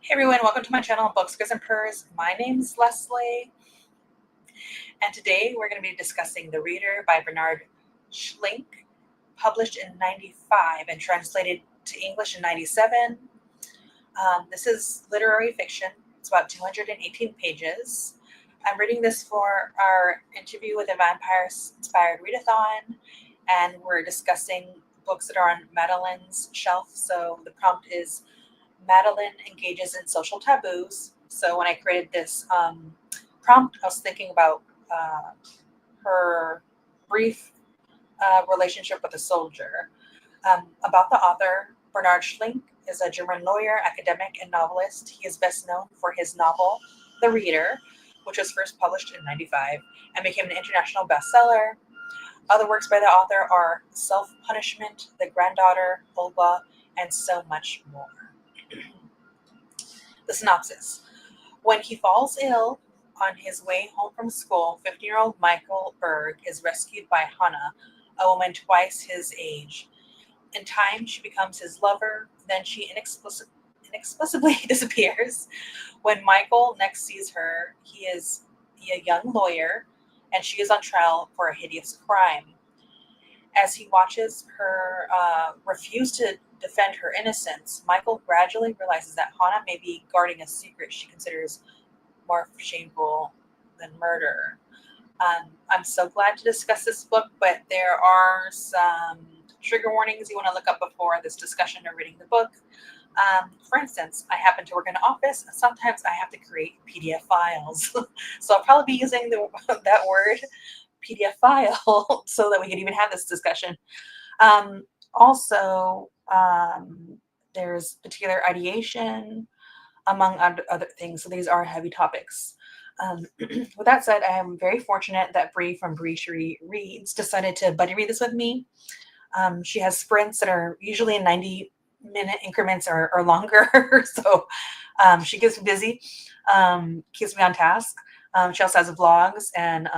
Hey everyone, welcome to my channel, Books, Gifts, and Purrs. My name's Leslie, and today we're going to be discussing The Reader by Bernhard Schlink, published in '95 and translated to English in '97. This is literary fiction. It's about 218 pages. I'm reading this for our interview with the Vampire Inspired Readathon, and we're discussing books that are on Madeleine's shelf. So the prompt is Madeleine engages in social taboos. So when I created this prompt, I was thinking about her brief relationship with a soldier. About the author, Bernhard Schlink is a German lawyer, academic, and novelist. He is best known for his novel, The Reader, which was first published in '95 and became an international bestseller. Other works by the author are Self-Punishment, The Granddaughter, Vulva, and so much more. The synopsis. When he falls ill on his way home from school, 15-year-old Michael Berg is rescued by Hannah, a woman twice his age. In time, she becomes his lover. Then she inexplicably disappears. When Michael next sees her, he is a young lawyer, and she is on trial for a hideous crime. As he watches her refuse to defend her innocence, Michael gradually realizes that Hannah may be guarding a secret she considers more shameful than murder. I'm so glad to discuss this book, but there are some trigger warnings you want to look up before this discussion or reading the book. For instance, I happen to work in an office. Sometimes I have to create PDF files. So I'll probably be using that word, PDF file, so that we can even have this discussion. Also, there's particular ideation, among other things. So these are heavy topics. With that said, I am very fortunate that Bree from Bree Reads decided to buddy read this with me. She has sprints that are usually in 90-minute increments or longer. So she keeps me busy, keeps me on task. She also has vlogs and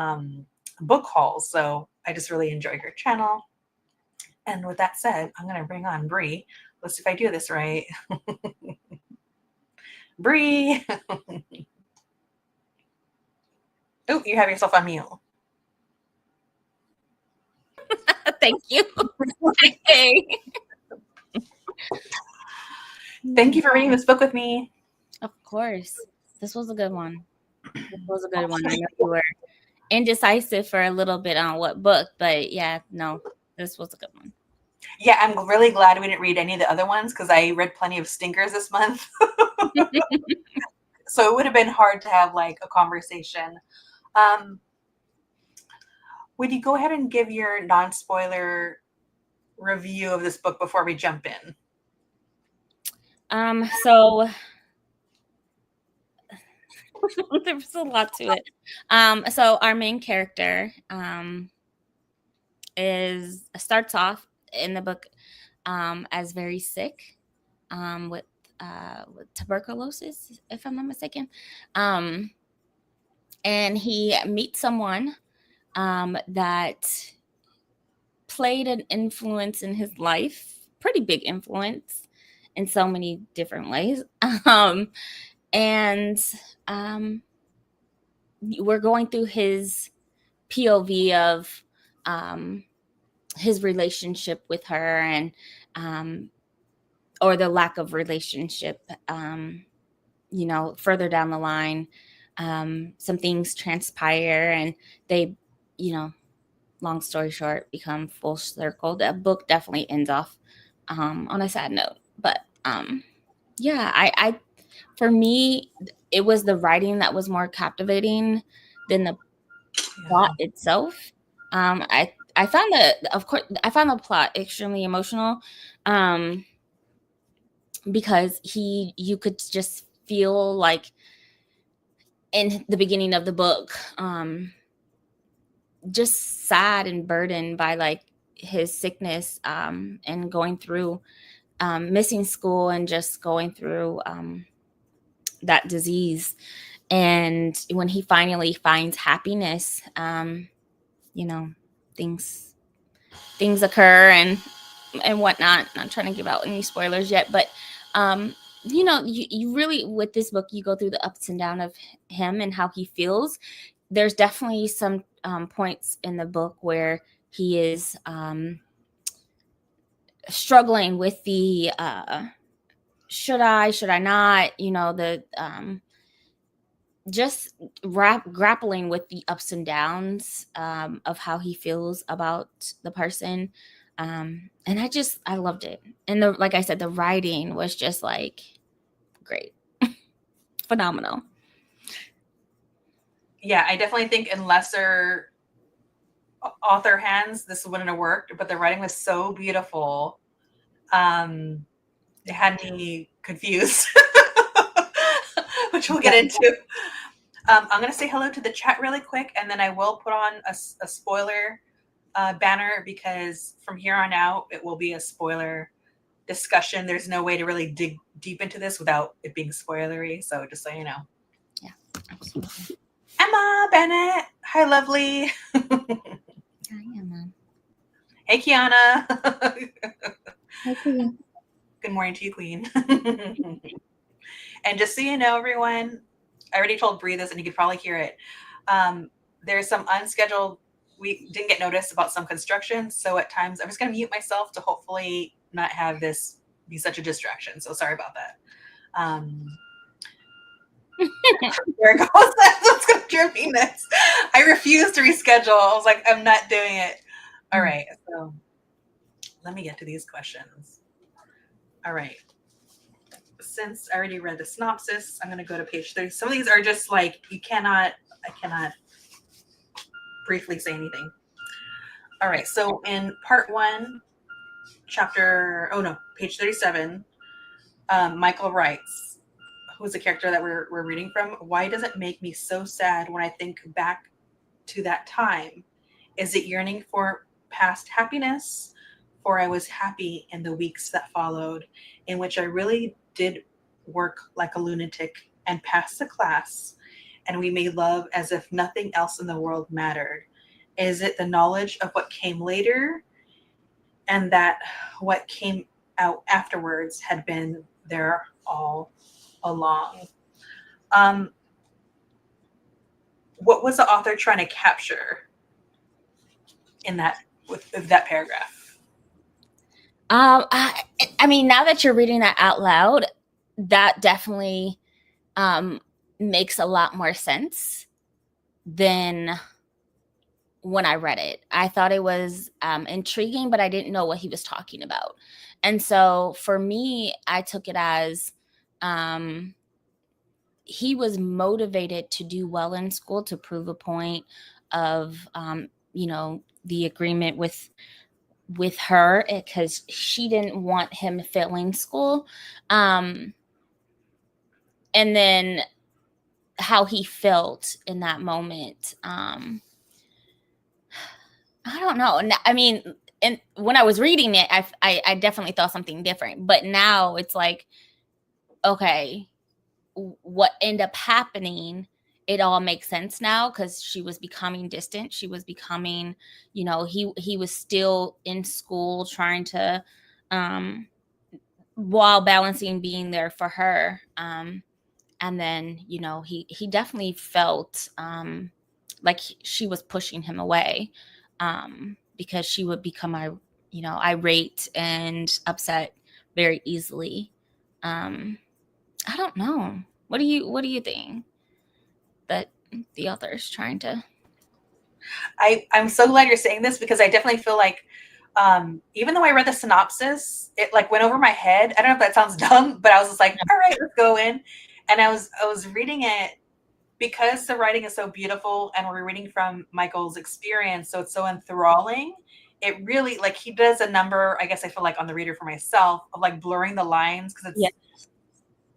book hauls. So I just really enjoy her channel. And with that said, I'm going to bring on Bree. Let's see if I do this right. Bree. Oh, you have yourself on mute. Thank you. Okay. Thank you for reading this book with me. Of course. This was a good one. This was a good one. I know you were indecisive for a little bit on what book, but yeah, no, this was a good one. Yeah, I'm really glad we didn't read any of the other ones because I read plenty of stinkers this month. So it would have been hard to have like a conversation. Would you go ahead and give your non-spoiler review of this book before we jump in? So there's a lot to it. So our main character starts off in the book as very sick with tuberculosis, if I'm not mistaken. And he meets someone that played an influence in his life, pretty big influence in so many different ways. And we're going through his POV of his relationship with her and or the lack of relationship, further down the line. Some things transpire and they, long story short, become full circle. That book definitely ends off on a sad note. But yeah, I for me, it was the writing that was more captivating than the plot itself. I found the plot extremely emotional because you could just feel like in the beginning of the book, just sad and burdened by like his sickness and going through missing school and just going through that disease. And when he finally finds happiness, things occur and whatnot. Not trying to give out any spoilers yet, but you really, with this book, you go through the ups and downs of him and how he feels. There's definitely some points in the book where he is struggling with the should I not, the just grappling with the ups and downs of how he feels about the person. And I loved it. And like I said, the writing was just like great. Phenomenal. Yeah, I definitely think in lesser author hands, this wouldn't have worked, but the writing was so beautiful. It had me confused, which we'll get into. I'm going to say hello to the chat really quick, and then I will put on a spoiler banner, because from here on out, it will be a spoiler discussion. There's no way to really dig deep into this without it being spoilery. So just so you know. Yeah, absolutely. Emma Bennett. Hi, lovely. Hi, Emma. Hey, Kiana. Hi, Queen. Good morning to you, Queen. And just so you know, everyone, I already told Bree this, and you could probably hear it. There's some unscheduled, we didn't get notice about some construction. So at times I'm just going to mute myself to hopefully not have this be such a distraction. So sorry about that. There it goes. That's what's going to drive me nuts. I refuse to reschedule. I was like, I'm not doing it. All right. So let me get to these questions. All right. Since I already read the synopsis, I'm going to go to page 30. Some of these are just like, I cannot briefly say anything. All right. So in part 1, page 37, Michael writes, who's the character that we're reading from, why does it make me so sad when I think back to that time? Is it yearning for past happiness? For I was happy in the weeks that followed, in which I really did work like a lunatic and pass the class, and we made love as if nothing else in the world mattered. Is it the knowledge of what came later, and that what came out afterwards had been there all along? What was the author trying to capture in that with that paragraph? I mean, now that you're reading that out loud, that definitely makes a lot more sense than when I read it. I thought it was intriguing, but I didn't know what he was talking about. And so for me, I took it as he was motivated to do well in school, to prove a point of, the agreement with her, because she didn't want him failing school. And then how he felt in that moment. I don't know. I mean, and when I was reading it, I definitely thought something different. But now it's like, okay, what ended up happening, it all makes sense now, because she was becoming distant. She was becoming, he was still in school trying to, while balancing being there for her. And then, he definitely felt like she was pushing him away, because she would become, irate and upset very easily. I don't know. What do you think that the author is trying to? I'm so glad you're saying this, because I definitely feel like, even though I read the synopsis, it like went over my head. I don't know if that sounds dumb, but I was just like, all right, let's go in. And I was reading it because the writing is so beautiful, and we're reading from Michael's experience, so it's so enthralling. It really, like, he does a number, I guess I feel like, on the reader for myself, of like blurring the lines, because it's,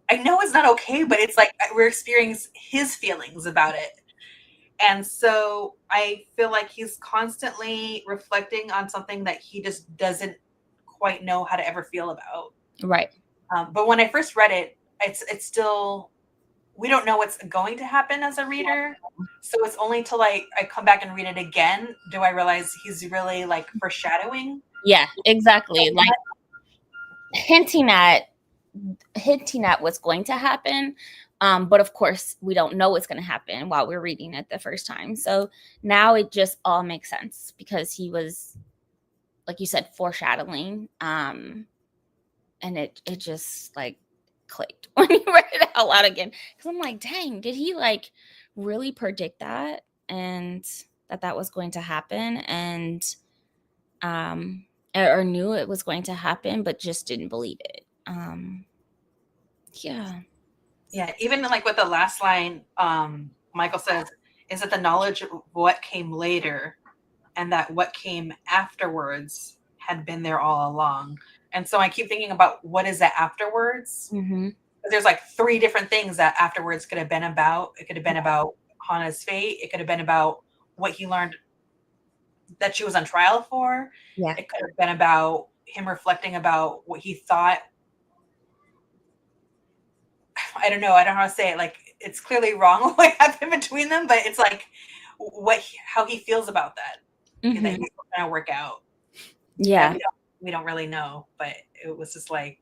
I know it's not okay, but it's like we're experiencing his feelings about it. And so I feel like he's constantly reflecting on something that he just doesn't quite know how to ever feel about. Right. But when I first read it, it's still, we don't know what's going to happen as a reader. So it's only till I come back and read it again do I realize he's really like foreshadowing. Yeah, exactly. Like hinting at hinting at what's going to happen. But of course, we don't know what's going to happen while we're reading it the first time. So now it just all makes sense because he was, like you said, foreshadowing. And it just like clicked when you read it out loud again. Because I'm like, dang, did he like really predict that and that was going to happen? And or knew it was going to happen, but just didn't believe it. Yeah. Yeah, even like with the last line, Michael says, is it the knowledge of what came later and that what came afterwards had been there all along. And so I keep thinking about what is that afterwards? Mm-hmm. There's like 3 different things that afterwards could have been about. It could have been about Hana's fate. It could have been about what he learned that she was on trial for. Yeah. It could have been about him reflecting about what he thought. I don't know. I don't know how to say it. Like, it's clearly wrong what happened between them, but it's like how he feels about that. Mm-hmm. That he's going to work out. Yeah. We don't really know, but it was just like,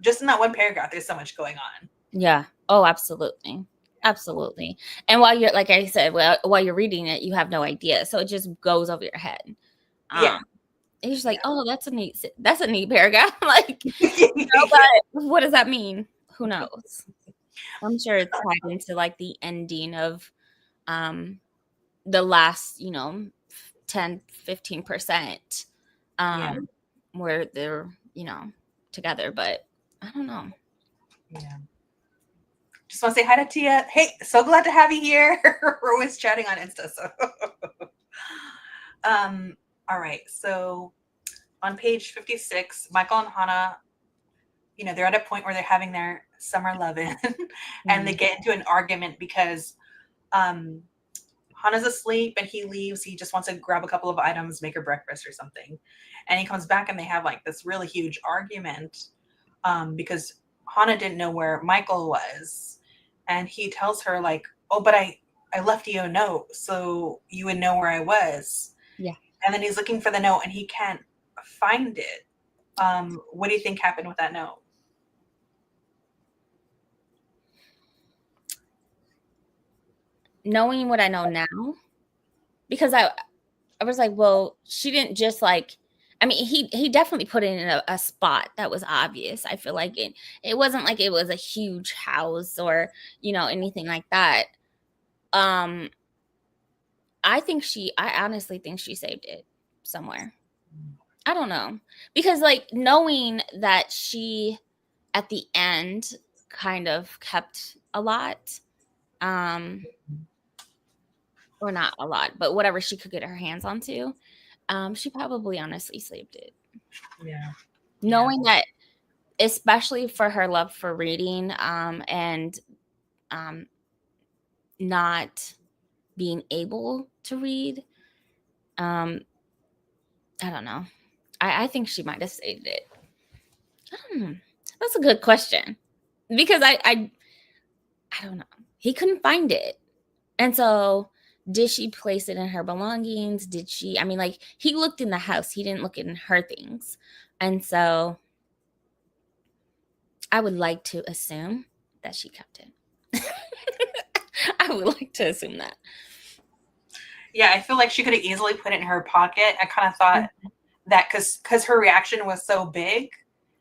just in that one paragraph, there's so much going on. Yeah. Oh, absolutely. Absolutely. And while you're, like I said, while you're reading it, you have no idea. So it just goes over your head. Yeah. And you're just like, oh, that's a neat paragraph. Like, but what does that mean? Who knows? I'm sure it's tied into like the ending of the last, 10-15%, where they're, together, but I don't know. Yeah. Just want to say hi to Tia. Hey, so glad to have you here. We're always chatting on Insta. So, all right. So, on page 56, Michael and Hana, they're at a point where they're having their summer lovin', and they get into an argument because Hana's asleep and he leaves. He just wants to grab a couple of items, make her breakfast or something, and he comes back and they have like this really huge argument because Hana didn't know where Michael was. And he tells her like, oh, but I left you a note so you would know where I was. Yeah. And then he's looking for the note and he can't find it. What do you think happened with that note? Knowing what I know now, because I was like, well, she didn't just like, I mean, he definitely put it in a spot that was obvious. I feel like it wasn't like it was a huge house or, anything like that. I honestly think she saved it somewhere. I don't know. Because like knowing that she at the end kind of kept a lot, or not a lot, but whatever she could get her hands onto, she probably honestly saved it. Yeah. Knowing that, especially for her love for reading, and not being able to read, I don't know. I think she might have saved it. That's a good question, because I don't know. He couldn't find it, and so did she place it in her belongings? Did she? I mean, like he looked in the house. He didn't look in her things, and so I would like to assume that she kept it. I would like to assume that. Yeah, I feel like she could have easily put it in her pocket. I kind of thought that because her reaction was so big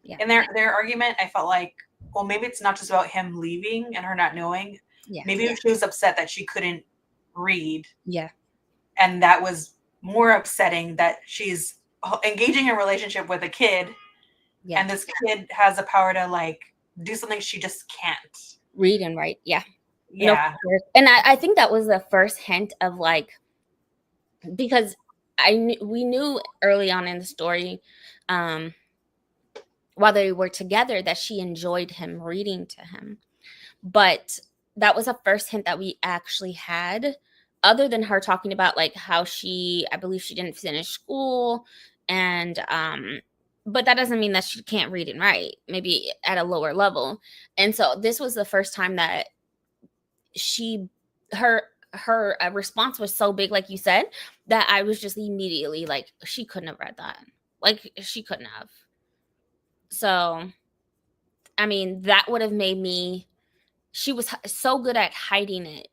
in their argument, I felt like, well, maybe it's not just about him leaving and her not knowing. Yeah. Maybe she was upset that she couldn't read. Yeah. And that was more upsetting that she's engaging in a relationship with a kid. Yeah. And this kid has the power to like do something she just can't. Read and write. Yeah. Yeah. No, and I think that was the first hint of like, because we knew early on in the story, while they were together, that she enjoyed him reading to him. But that was the first hint that we actually had, other than her talking about like how I believe she didn't finish school, and but that doesn't mean that she can't read and write, maybe at a lower level. And so this was the first time that her response was so big, like you said, that I was just immediately like, she couldn't have read that. Like she couldn't have. So I mean, that would have made me, she was so good at hiding it,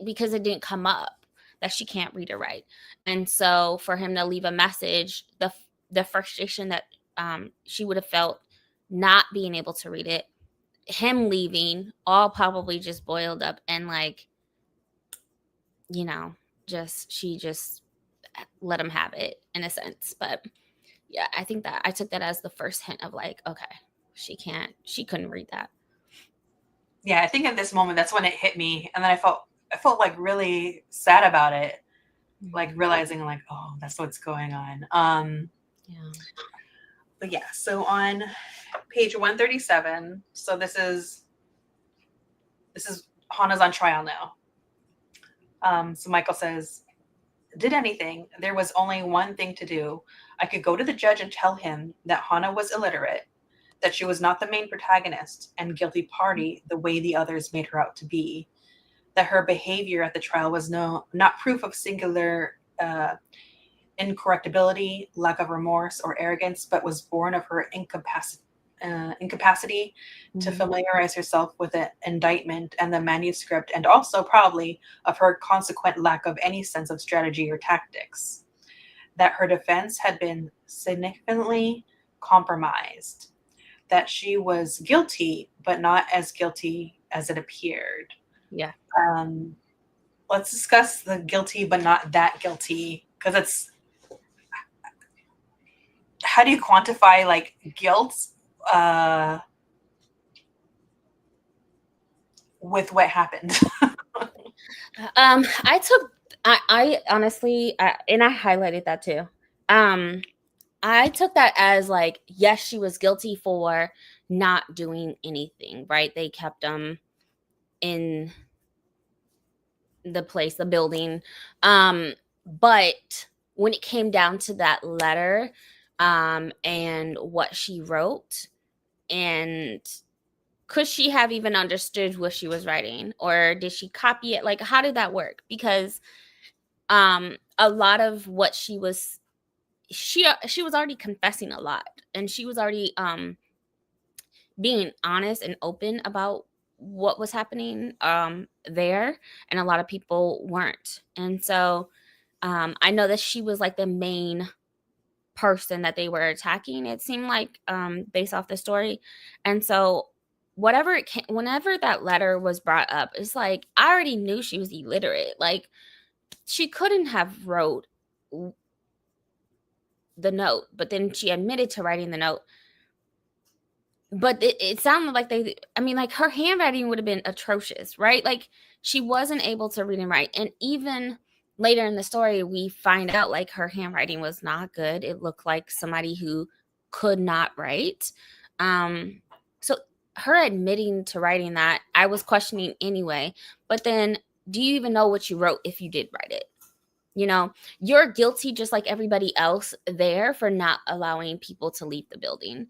because it didn't come up that she can't read or write. And so for him to leave a message, the frustration that she would have felt not being able to read it, him leaving, all probably just boiled up, and like, you know, she just let him have it in a sense. But yeah, I think that I took that as the first hint of like, okay, she couldn't read that. Yeah, I think in this moment that's when it hit me, and then I felt like really sad about it, like realizing like, oh, that's what's going on. Yeah. But yeah, so on page 137, so this is Hana's on trial now. So Michael says, did anything. There was only one thing to do. I could go to the judge and tell him that Hana was illiterate, that she was not the main protagonist and guilty party the way the others made her out to be, that her behavior at the trial was not proof of singular incorrectability, lack of remorse, or arrogance, but was born of her incapacity to familiarize herself with the indictment and the manuscript, and also probably of her consequent lack of any sense of strategy or tactics. That her defense had been significantly compromised. That she was guilty, but not as guilty as it appeared. Yeah. Let's discuss the guilty, but not that guilty, because it's, how do you quantify like guilt with what happened? I honestly, and I highlighted that too. I took that as like, yes, she was guilty for not doing anything, right? They kept them in the building. But when it came down to that letter, and what she wrote, and could she have even understood what she was writing, or did she copy it? Like, how did that work? Because a lot of what she was already confessing a lot, and she was already being honest and open about what was happening there, and a lot of people weren't. And so I know that she was like the main person that they were attacking, it seemed like, based off the story. And so whenever that letter was brought up, it's like, I already knew she was illiterate. Like, she couldn't have wrote the note, but then she admitted to writing the note. But it sounded like like her handwriting would have been atrocious, right? Like, she wasn't able to read and write. And even later in the story, we find out like her handwriting was not good. It looked like somebody who could not write. So her admitting to writing that, I was questioning anyway. But then, do you even know what you wrote if you did write it? You're guilty just like everybody else there for not allowing people to leave the building.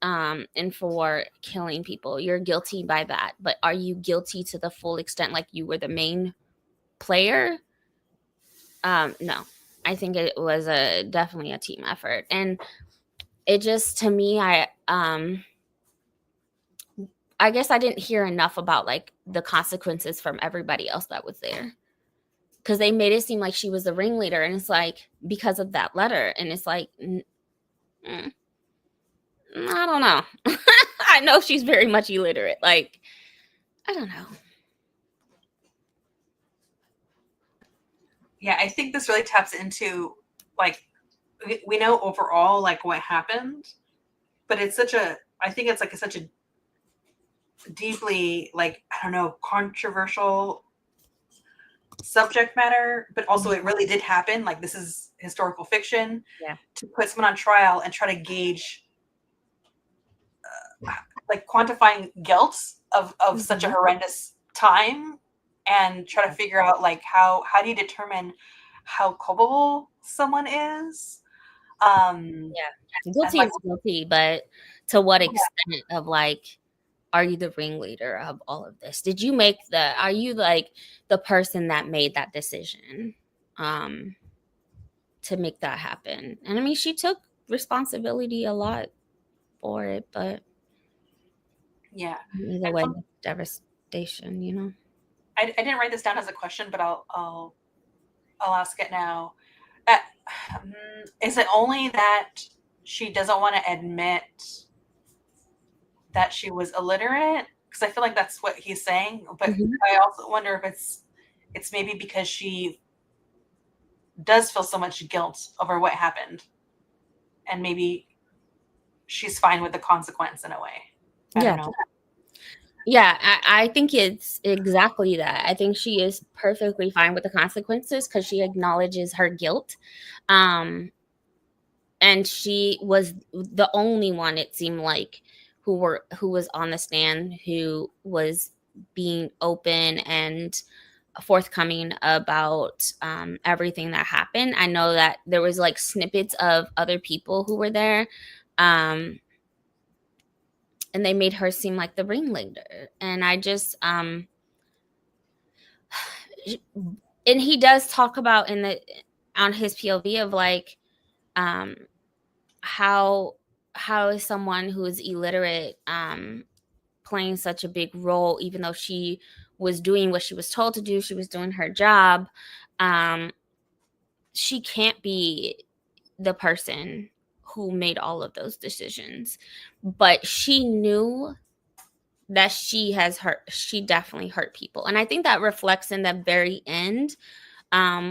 And for killing people. You're guilty by that. But are you guilty to the full extent, like you were the main player? No. I think it was definitely a team effort. And it just, to me, I guess I didn't hear enough about like the consequences from everybody else that was there. Because they made it seem like she was the ringleader, and it's like, because of that letter. And it's like, I don't know. I know she's very much illiterate. Like, I don't know. Yeah, I think this really taps into like, we know overall like what happened, but it's I think it's like such a deeply, like, I don't know, controversial subject matter, but also it really did happen. Like, this is historical fiction. Yeah. To put someone on trial and try to gauge like quantifying guilt of such a horrendous time, and try to figure out like how do you determine how culpable someone is. Guilty is guilty, but to what extent of like, are you the ringleader of all of this? Are you like the person that made that decision to make that happen? And I mean, she took responsibility a lot for it, but Yeah. either way, devastation, you know. I didn't write this down as a question, but I'll ask it now. Is it only that she doesn't want to admit that she was illiterate? Because I feel like that's what he's saying. But I also wonder if it's maybe because she does feel so much guilt over what happened, and maybe she's fine with the consequence in a way. I don't know. Yeah, I think it's exactly that. I think she is perfectly fine with the consequences because she acknowledges her guilt. And she was the only one, it seemed like, who was on the stand, who was being open and forthcoming about everything that happened. I know that there was like snippets of other people who were there. And they made her seem like the ringleader. And I just and he does talk about on his POV of like how is someone who is illiterate playing such a big role, even though she was doing what she was told to do, she was doing her job. She can't be the person who made all of those decisions, but she knew that she definitely hurt people. And I think that reflects in the very end,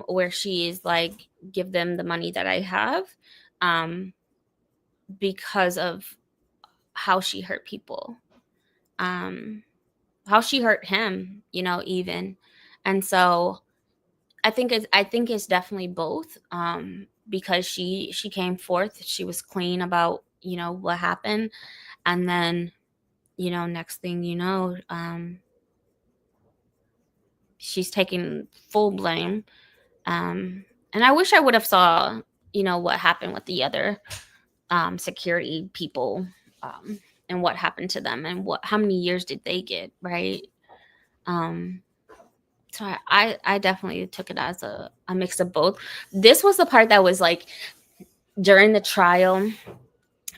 where she is like, give them the money that I have, because of how she hurt people, how she hurt him, you know, even. And so I think it's definitely both, because she came forth, she was clean about, you know, what happened. And then, you know, next thing you know, she's taking full blame. And I wish I would have saw, you know, what happened with the other security people, and what happened to them, and how many years did they get, right? So I definitely took it as a mix of both. This was the part that was like during the trial,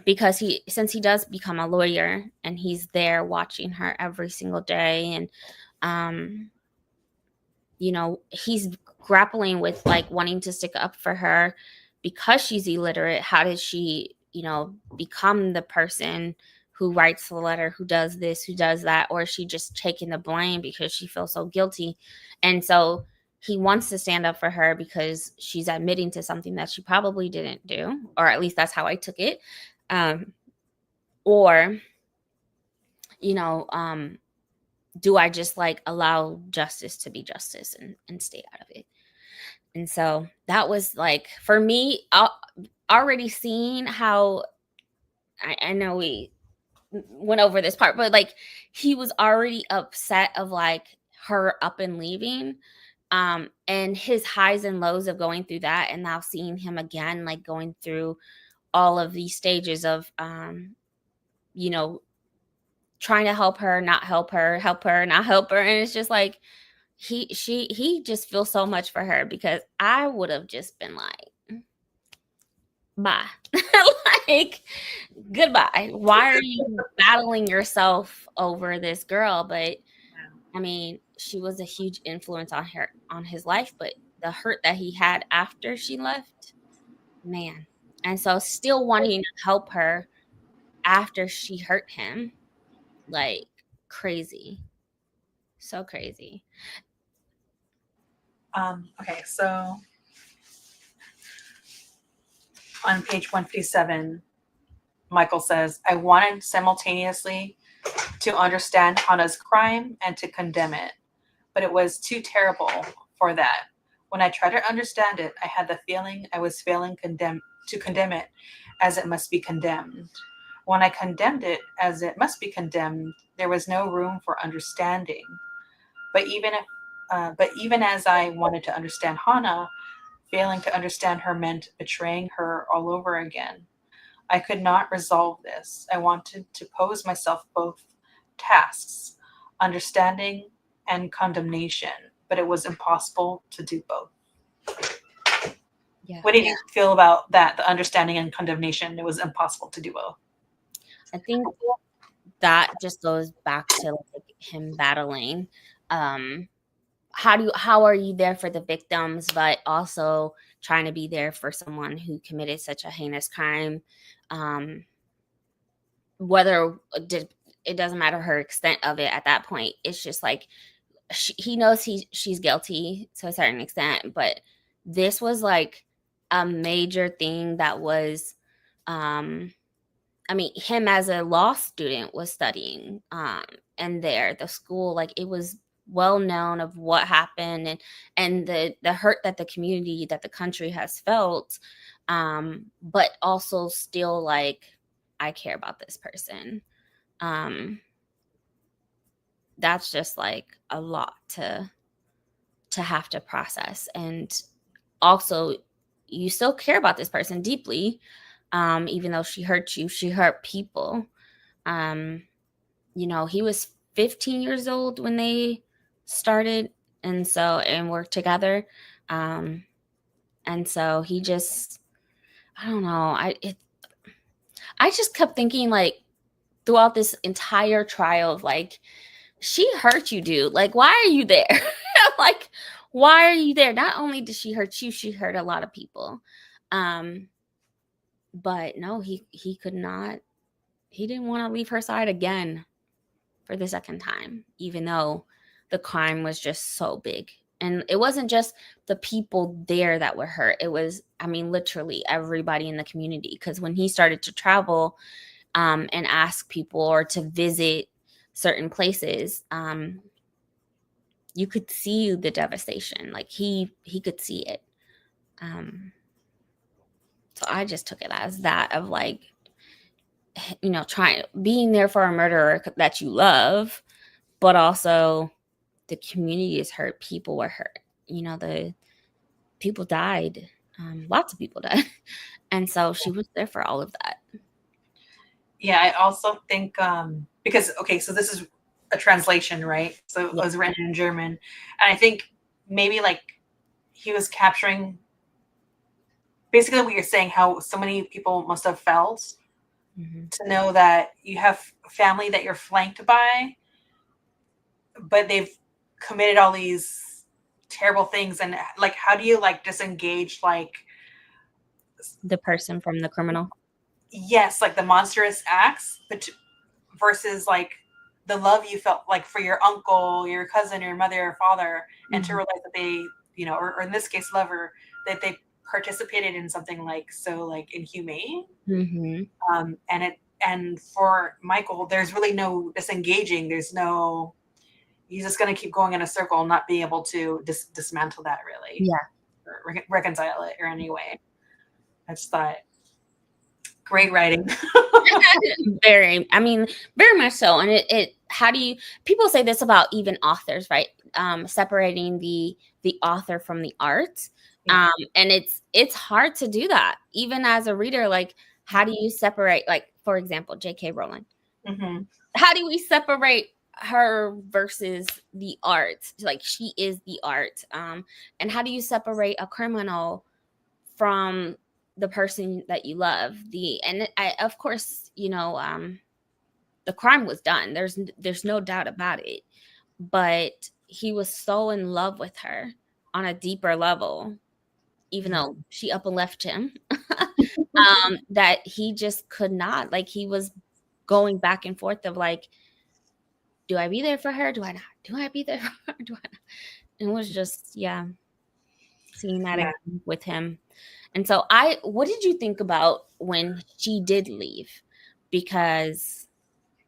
because since he does become a lawyer and he's there watching her every single day, and you know, he's grappling with like wanting to stick up for her because she's illiterate. How did she, you know, become the person who writes the letter, who does this, who does that? Or is she just taking the blame because she feels so guilty? And so he wants to stand up for her because she's admitting to something that she probably didn't do, or at least that's how I took it. Or, you know, do I just like allow justice to be justice and stay out of it? And so that was like, for me, already seeing how, I know we went over this part, but like he was already upset of like her up and leaving, and his highs and lows of going through that, and now seeing him again, like going through all of these stages of, you know, trying to help her, not help her, help her, not help her. And it's just like, he just feels so much for her, because I would have just been like, bye. Like, goodbye. Why are you battling yourself over this girl? But I mean, she was a huge influence on his life, but the hurt that he had after she left, man. And so still wanting to help her after she hurt him, like, crazy. So crazy. Okay, so on page 157, Michael says, I wanted simultaneously to understand Hannah's crime and to condemn it, but it was too terrible for that. When I tried to understand it, I had the feeling I was failing to condemn it as it must be condemned. When I condemned it as it must be condemned, there was no room for understanding. But even as I wanted to understand Hannah, failing to understand her meant betraying her all over again. I could not resolve this. I wanted to pose myself both tasks, understanding and condemnation, but it was impossible to do both. Yeah. What did you feel about that? The understanding and condemnation. It was impossible to do both. I think that just goes back to like him battling. How are you there for the victims, but also trying to be there for someone who committed such a heinous crime? Whether it doesn't matter her extent of it at that point. It's just like he knows she's guilty to a certain extent, but this was like a major thing that was I mean, him as a law student was studying, and there, the school, like it was well known of what happened, and the hurt that the community, that the country has felt, but also still like, I care about this person. Um, that's just like a lot to have to process, and also you still care about this person deeply, even though she hurt you, she hurt people. Um, he was 15 years old when they started and worked together. And so he just, I don't know. I just kept thinking like throughout this entire trial of like, she hurt you, dude. Like, why are you there? Like, why are you there? Not only did she hurt you, she hurt a lot of people. But no, he could not, he didn't want to leave her side again for the second time, even though the crime was just so big. And it wasn't just the people there that were hurt. It was, I mean, literally everybody in the community. Because when he started to travel and ask people or to visit certain places, you could see the devastation. Like he could see it. So I just took it as that of like, being there for a murderer that you love, but also the community is hurt. People were hurt. The people died. Lots of people died. And so she was there for all of that. Yeah, I also think because okay, so this is a translation, right? So it was written in German, and I think maybe like he was capturing basically what you're saying, how so many people must have felt to know that you have family that you're flanked by, but they've committed all these terrible things, and like how do you like disengage like the person from the criminal? Yes, like the monstrous acts, but versus like the love you felt like for your uncle, your cousin, your mother, or father, and to realize that they, or in this case, lover, that they participated in something like so like inhumane. And for Michael, there's really no disengaging. There's no. He's just going to keep going in a circle, not being able to dismantle that really. Yeah. Or reconcile it or any way. I just thought. Great writing. Very much so. And how do you, people say this about even authors, right? Separating the author from the art. And it's hard to do that. Even as a reader, like, how do you separate, like, for example, J.K. Rowling? How do we separate her versus the art? Like, she is the art. And how do you separate a criminal from the person that you love? Of course, the crime was done. There's no doubt about it. But he was so in love with her on a deeper level, even though she up and left him, that he just could not. Like, he was going back and forth of like, do I be there for her? Do I not? Do I be there for her? Do I not? And it was just, seeing that again with him. And so what did you think about when she did leave? Because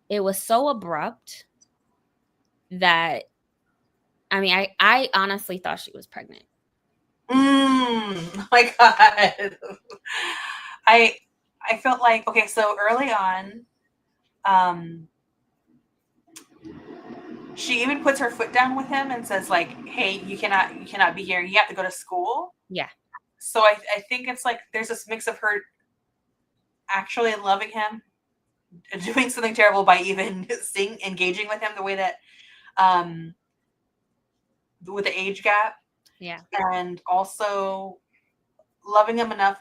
it was so abrupt that, I honestly thought she was pregnant. Oh my God. I felt like, okay, so early on, she even puts her foot down with him and says like, hey, you cannot be here. You have to go to school. Yeah. So I think it's like there's this mix of her actually loving him, doing something terrible by even engaging with him the way that with the age gap. Yeah. And also loving him enough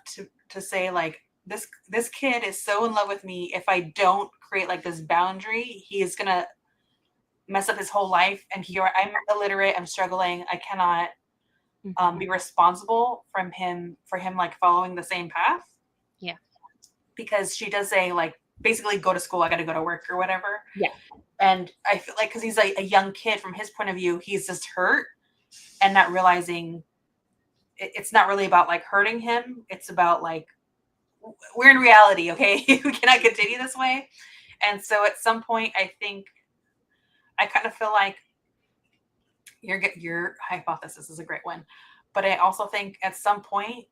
to say like this kid is so in love with me. If I don't create like this boundary, he is gonna mess up his whole life. And here I'm illiterate, I'm struggling, I cannot be responsible for him like following the same path. Yeah. Because she does say like basically go to school, I got to go to work or whatever. Yeah. And I feel like because he's like a young kid, from his point of view, he's just hurt and not realizing it's not really about like hurting him. It's about like, we're in reality, okay? We cannot continue this way. And so at some point, I think I kind of feel like your hypothesis is a great one. But I also think at some point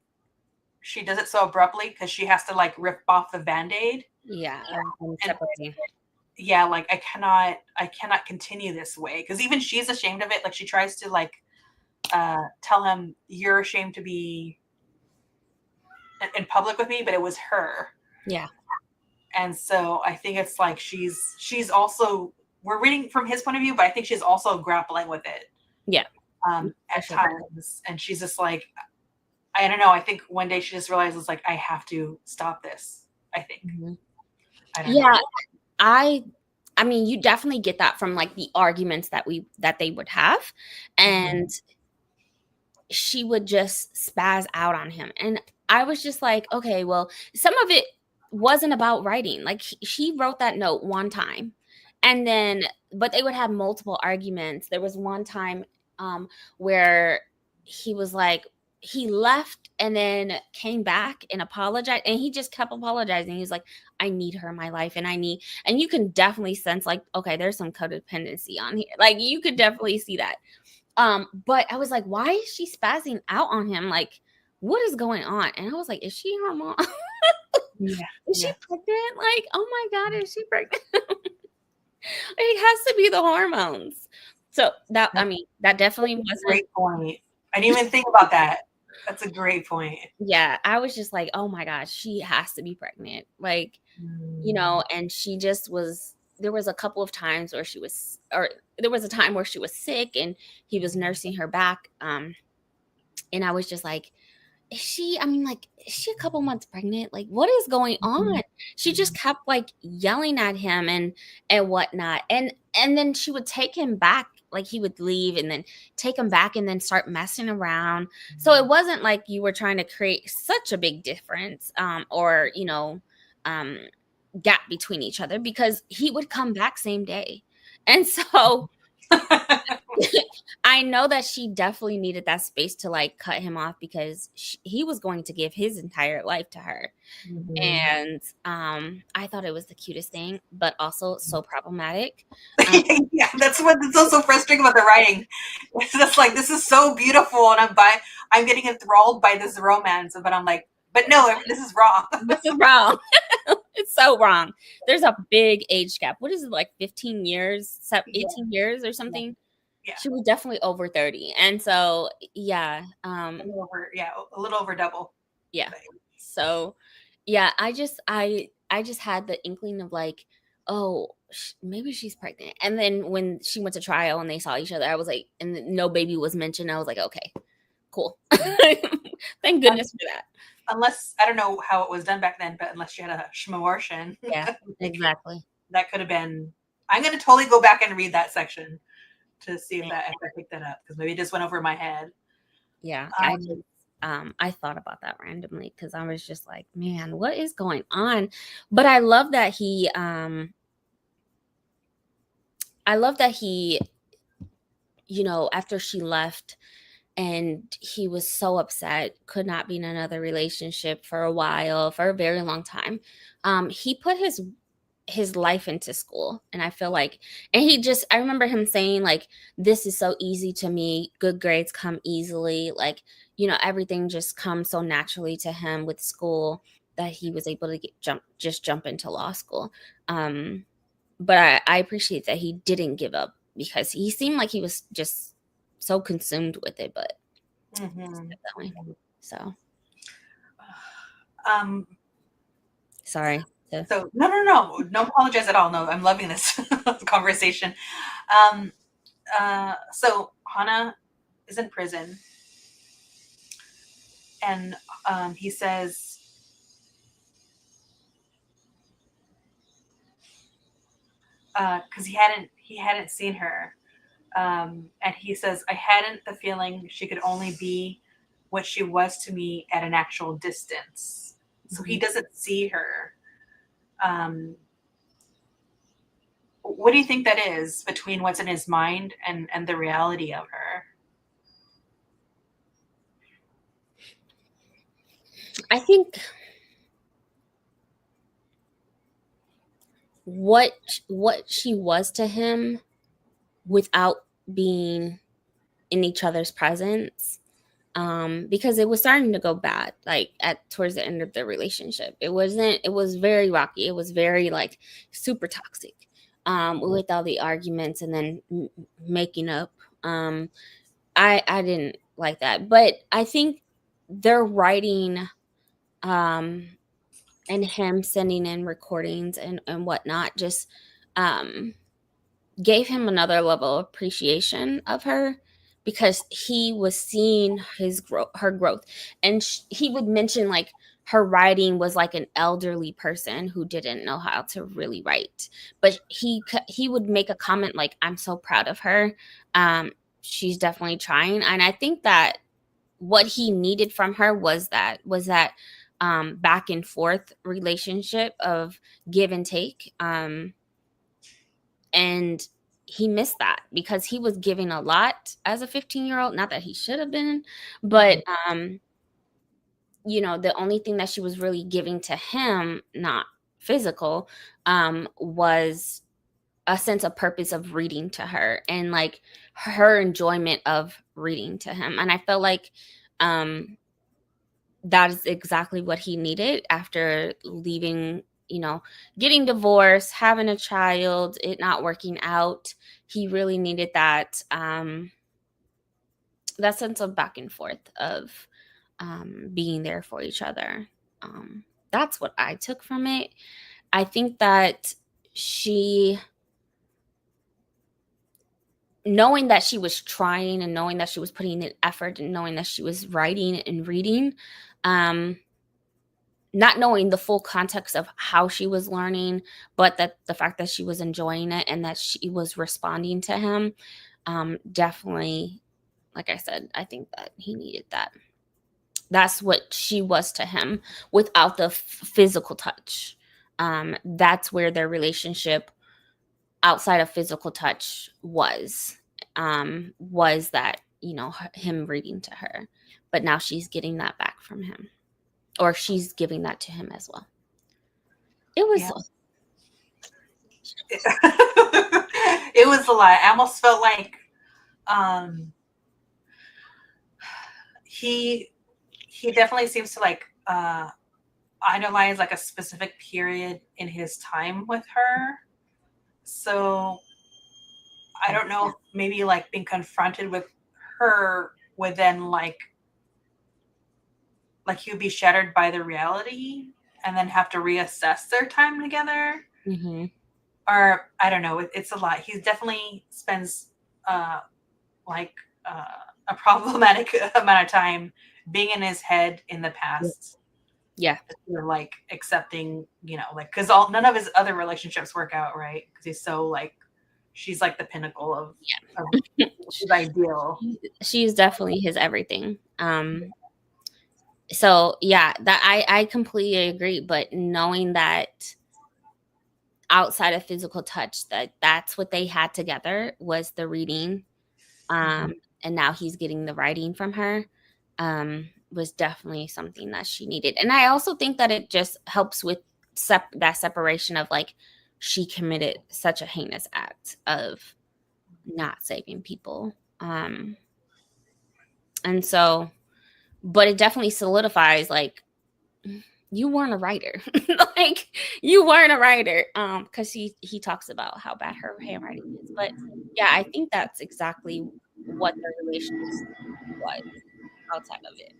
she does it so abruptly because she has to like rip off the Band-Aid. Yeah. And yeah, like I cannot continue this way, because even she's ashamed of it. Like she tries to like tell him, you're ashamed to be in public with me, but it was her. Yeah. And so I think it's like she's also, we're reading from his point of view, but I think she's also grappling with it. Yeah. At times. And she's just like, I don't know. I think one day she just realizes like, I have to stop this, I think. I don't know. I mean, you definitely get that from like the arguments that they would have, and she would just spaz out on him. And I was just like, okay, well, some of it wasn't about writing. Like she wrote that note one time, and then, but they would have multiple arguments. There was one time where he was like, he left and then came back and apologized, and he just kept apologizing. He was like, I need her in my life, and you can definitely sense like, okay, there's some codependency on here. Like you could definitely see that. But I was like, why is she spazzing out on him? Like, what is going on? And I was like, is she her mom? Is she pregnant? Like, oh my God, is she pregnant? It has to be the hormones. So that, I mean, that definitely was a great point. I didn't even think about that. That's a great point. Yeah, I was just like, oh my gosh, she has to be pregnant. Like, you know, and she just was, there was a couple of times where there was a time where she was sick and he was nursing her back. And I was just like, is she a couple months pregnant? Like, what is going on? She just kept like yelling at him and whatnot. And then she would take him back. Like he would leave and then take him back and then start messing around. So it wasn't like you were trying to create such a big difference or, you know, gap between each other, because he would come back same day. And so I know that she definitely needed that space to like cut him off, because he was going to give his entire life to her. And I thought it was the cutest thing, but also so problematic. Yeah, that's what's so frustrating about the writing. It's just like, this is so beautiful, and I'm getting enthralled by this romance, but I'm like, but no, this is wrong. This is wrong. It's so wrong. There's a big age gap. What is it, like 15 years, 18 years or something? Yeah. She was definitely over 30. And so, yeah. A little over double. Yeah. So, yeah, I just had the inkling of like, oh, maybe she's pregnant. And then when she went to trial and they saw each other, I was like, and no baby was mentioned. I was like, okay, cool. Thank goodness for that. Unless, I don't know how it was done back then, but unless she had a schmortion. Yeah, exactly. That could have been, I'm going to totally go back and read that section to see if I picked that up, because maybe it just went over my head. Yeah, I thought about that randomly, because I was just like, man, what is going on? But I love that he, you know, after she left and he was so upset, could not be in another relationship for a while, for a very long time. He put his life into school. And I feel like, and I remember him saying like, this is so easy to me. Good grades come easily. Like, you know, everything just comes so naturally to him with school, that he was able to jump into law school. But I appreciate that he didn't give up, because he seemed like he was just so consumed with it, but that way. So, sorry. So no, apologize at all. No, I'm loving this conversation. So Hannah is in prison, and he says, because he hadn't seen her, and he says, I hadn't the feeling she could only be what she was to me at an actual distance. So he doesn't see her. What do you think that is between what's in his mind and the reality of her? I think what she was to him without being in each other's presence, because it was starting to go bad, like at towards the end of the relationship. It was very rocky. It was very like super toxic, with all the arguments and then making up. I didn't like that, but I think their writing, um and him sending in recordings and whatnot just um gave him another level of appreciation of her, because he was seeing her growth. And he would mention like her writing was like an elderly person who didn't know how to really write, but he would make a comment like, I'm so proud of her, she's definitely trying. And I think that what he needed from her was that back and forth relationship of give and take, and he missed that because he was giving a lot as a 15-year-old. Not that he should have been, but the only thing that she was really giving to him, not physical, was a sense of purpose of reading to her and like her enjoyment of reading to him. And I felt like that is exactly what he needed after leaving, getting divorced, having a child, it not working out. He really needed that sense of back and forth of being there for each other. That's what I took from it. I think that she, knowing that she was trying and knowing that she was putting in effort and knowing that she was writing and reading, not knowing the full context of how she was learning, but that the fact that she was enjoying it and that she was responding to him, definitely, like I said, I think that he needed that. That's what she was to him without the physical touch. That's where their relationship outside of physical touch was that, him reading to her. But now she's getting that back from him, or she's giving that to him as well. It was, Yeah. It was a lot. I almost felt like he definitely seems to like idolize like a specific period in his time with her. So I don't know if maybe like being confronted with her would then like he would be shattered by the reality and then have to reassess their time together. mm-hmm. Or I don't know. It's a lot. He definitely spends like a problematic amount of time being in his head in the past. Yeah. Like accepting, like, because none of his other relationships work out, right? Because he's so like, she's like the pinnacle of his ideal. She's definitely his everything. So yeah, that I completely agree. But knowing that outside of physical touch, that's what they had together was the reading, and now he's getting the writing from her, was definitely something that she needed. And I also think that it just helps with that separation of like, she committed such a heinous act of not saving people. And so, but it definitely solidifies like, you weren't a writer. Like, you weren't a writer. Because he talks about how bad her handwriting is. But yeah, I think that's exactly what their relationship was outside of it.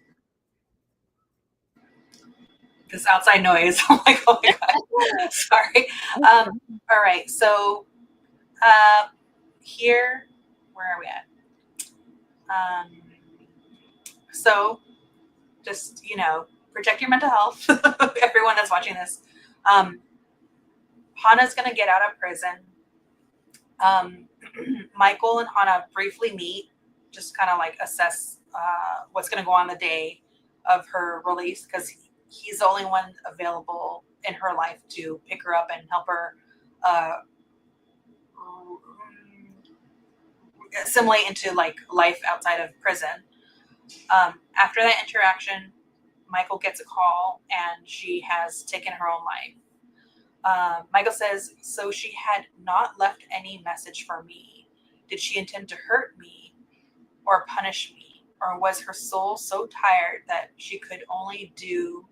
This outside noise. Oh my god. Sorry. All right. So here, where are we at? So just, protect your mental health. Everyone that's watching this. Hannah's going to get out of prison. Michael and Hannah briefly meet, just kind of like assess what's going to go on the day of her release, because he's the only one available in her life to pick her up and help her assimilate into like life outside of prison. After that interaction, Michael gets a call and she has taken her own life. Michael says, so she had not left any message for me. Did she intend to hurt me or punish me? Or was her soul so tired that she could only do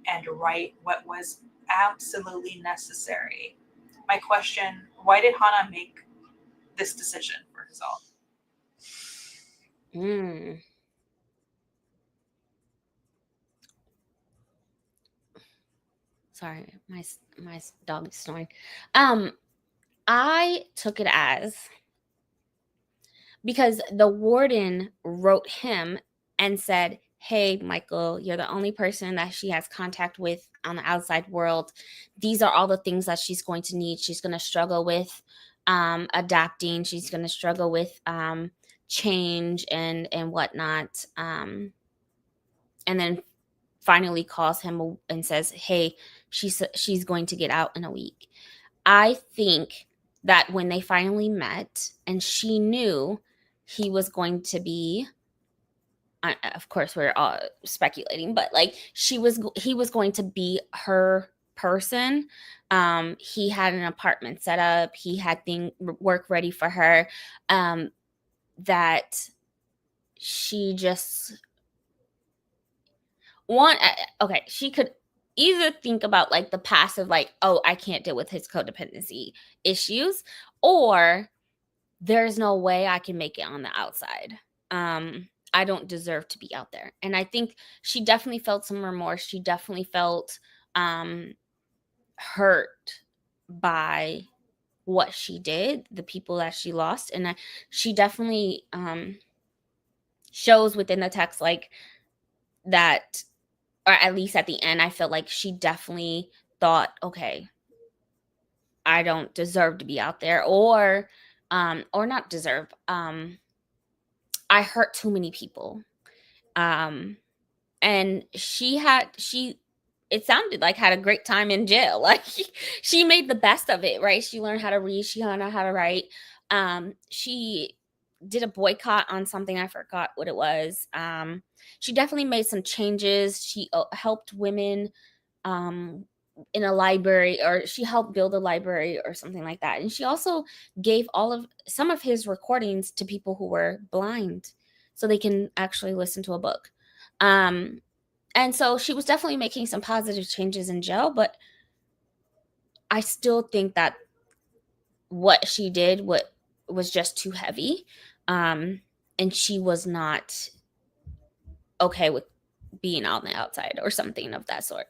and write what was absolutely necessary? My question, why did Hannah make this decision for herself? Sorry, my dog is snoring. I took it as, because the warden wrote him and said, hey, Michael, you're the only person that she has contact with on the outside world. These are all the things that she's going to need. She's going to struggle with adapting. She's going to struggle with change and whatnot. And then finally calls him and says, hey, she's going to get out in a week. I think that when they finally met and she knew he was going to be, of course we're all speculating, but like he was going to be her person. He had an apartment set up, he had work ready for her, that she just she could either think about like the passive, like, oh, I can't deal with his codependency issues, or there's no way I can make it on the outside. I don't deserve to be out there. And I think she definitely felt some remorse. She definitely felt hurt by what she did, the people that she lost. And she definitely shows within the text like that, or at least at the end, I felt like she definitely thought, okay, I don't deserve to be out there, or not deserve. I hurt too many people. And it sounded like had a great time in jail. Like she made the best of it, right? She learned how to read, she learned how to write. She did a boycott on something, I forgot what it was. She definitely made some changes. She helped women in a library, or she helped build a library or something like that. And she also gave some of his recordings to people who were blind so they can actually listen to a book. And so she was definitely making some positive changes in jail, but I still think that what she did was just too heavy. And she was not okay with being on the outside or something of that sort.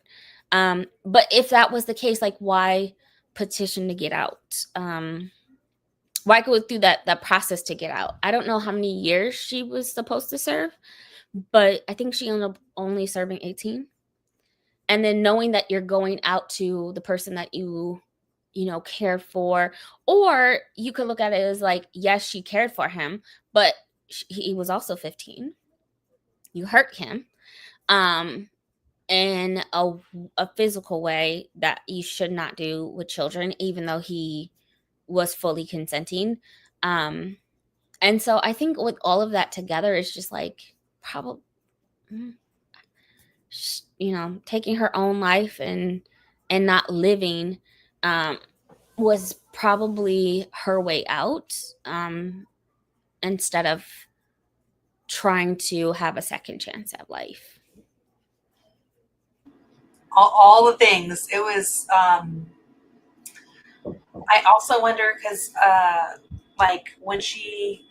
But if that was the case, like, why petition to get out? Why go through that process to get out? I don't know how many years she was supposed to serve, but I think she ended up only serving 18. And then knowing that you're going out to the person that you cared for, or you could look at it as like, yes, she cared for him, but he was also 15. You hurt him in a physical way that you should not do with children, even though he was fully consenting. And so I think with all of that together, it's just like, probably, taking her own life and not living was probably her way out, instead of trying to have a second chance at life. All the things. It was, I also wonder because, like, when he's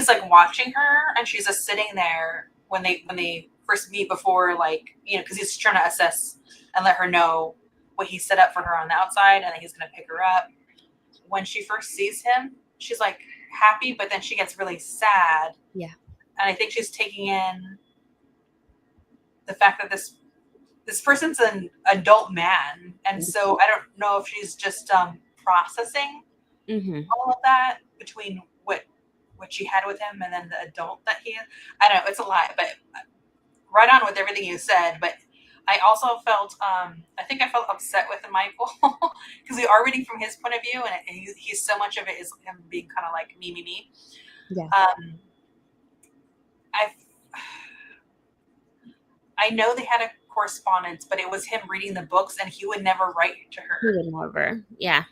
like watching her and she's just sitting there when they first meet before, like, because he's trying to assess and let her know what he set up for her on the outside and that he's going to pick her up. When she first sees him, she's like happy, but then she gets really sad. Yeah. And I think she's taking in the fact that this person's an adult man, and so I don't know if she's just processing all of that between what she had with him and then the adult that he. I don't know, it's a lot, but right on with everything you said. But I also felt I think I felt upset with Michael because we are reading from his point of view, and he's so much of it is him being kind of like me. Yeah. I know they had a correspondence, but it was him reading the books, and he would never write to her. He would never, yeah.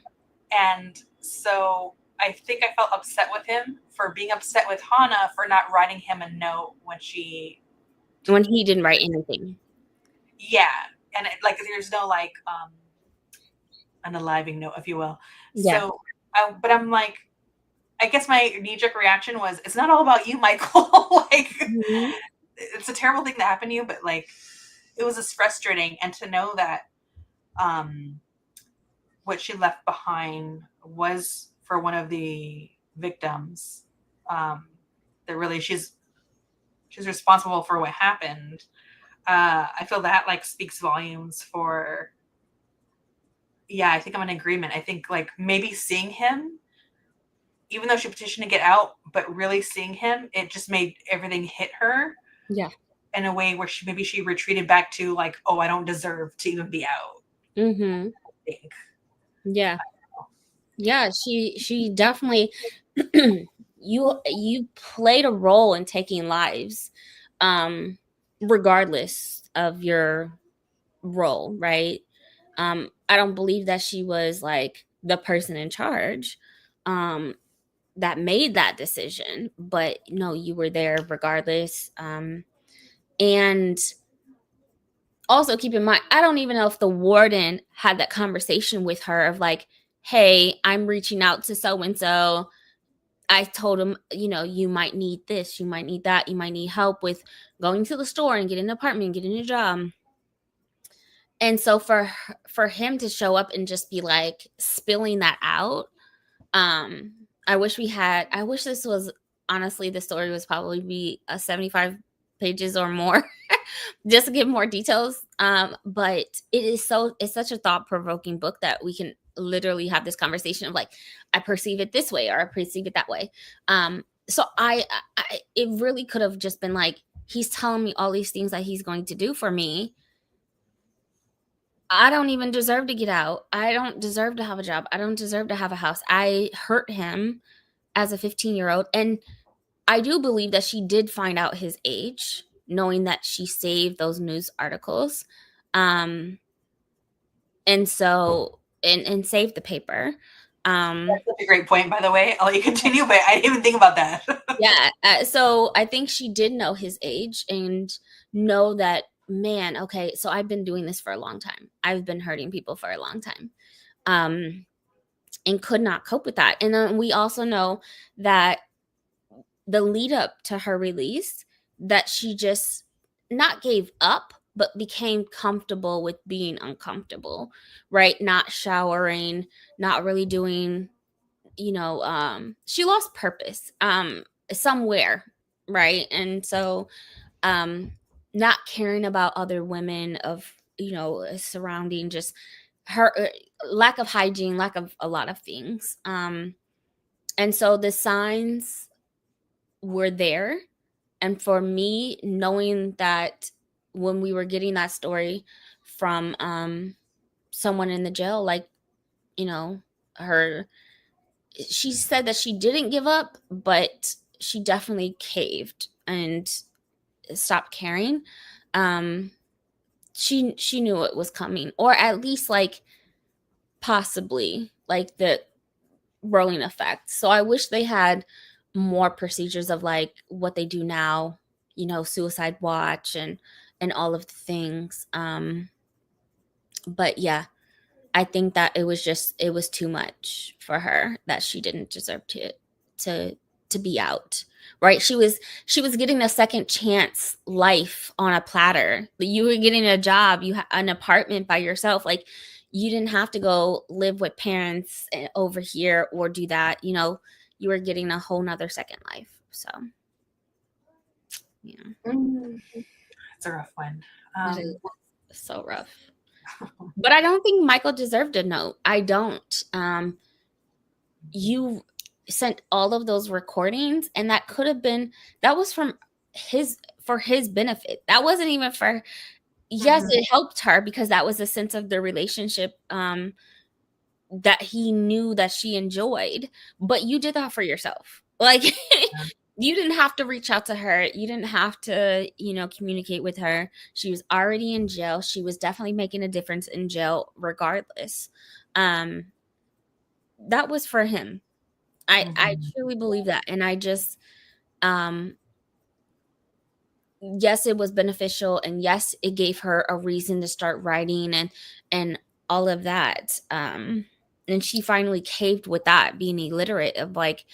And so I think I felt upset with him for being upset with Hannah for not writing him a note when he didn't write anything. Yeah, and like there's no like unaliving note, if you will. Yeah. So, but I'm like, I guess my knee-jerk reaction was, it's not all about you, Michael. Like, it's a terrible thing that happened to you, but like, it was just frustrating. And to know that what she left behind was for one of the victims, that really she's responsible for what happened. I feel that like speaks volumes for. Yeah, I think I'm in agreement. I think like maybe seeing him, even though she petitioned to get out, but really seeing him, it just made everything hit her. Yeah. In a way where she retreated back to like, oh, I don't deserve to even be out. I think. Yeah. Yeah, she definitely you played a role in taking lives, regardless of your role, right? I don't believe that she was like the person in charge that made that decision, but no, you were there regardless. And also keep in mind, I don't even know if the warden had that conversation with her of like, hey, I'm reaching out to so and so. I told him, you might need this, you might need that, you might need help with going to the store and getting an apartment, getting a job. And so for him to show up and just be like spilling that out, I wish this was, honestly, the story was probably be 75 pages or more just to give more details. But it's such a thought-provoking book that we can literally have this conversation of like, I perceive it this way or I perceive it that way. So it really could have just been like, he's telling me all these things that he's going to do for me. I don't even deserve to get out. I don't deserve to have a job. I don't deserve to have a house. I hurt him as a 15-year-old. And I do believe that she did find out his age, knowing that she saved those news articles. And so, and saved the paper. That's such a great point, by the way. I'll let you continue, but I didn't even think about that. Yeah. So I think she did know his age and know that, man, okay, so I've been doing this for a long time. I've been hurting people for a long time. And could not cope with that. And then we also know that the lead up to her release, that she just not gave up, but became comfortable with being uncomfortable, right? Not showering, not really doing, she lost purpose somewhere, right? And so not caring about other women of, surrounding, just her lack of hygiene, lack of a lot of things. And so the signs were there. And for me, knowing that when we were getting that story from someone in the jail, like, she said that she didn't give up, but she definitely caved and stopped caring. She knew it was coming, or at least like possibly like the rolling effect. So I wish they had more procedures of like what they do now, suicide watch and all of the things. But yeah, I think that it was too much for her, that she didn't deserve to be out. Right? She was getting a second chance life on a platter. You were getting a job, you had an apartment by yourself. Like, you didn't have to go live with parents over here or do that. You were getting a whole nother second life. So yeah. It's a rough one. That is so rough. But I don't think Michael deserved a note. I don't. You sent all of those recordings, and that was for his benefit. That wasn't even for, yes, it helped her because that was a sense of the relationship that he knew that she enjoyed, but you did that for yourself. Like, you didn't have to reach out to her. You didn't have to, communicate with her. She was already in jail. She was definitely making a difference in jail regardless. That was for him. I truly believe that. And I just, yes, it was beneficial. And yes, it gave her a reason to start writing and all of that. And she finally caved with that, being illiterate, of like,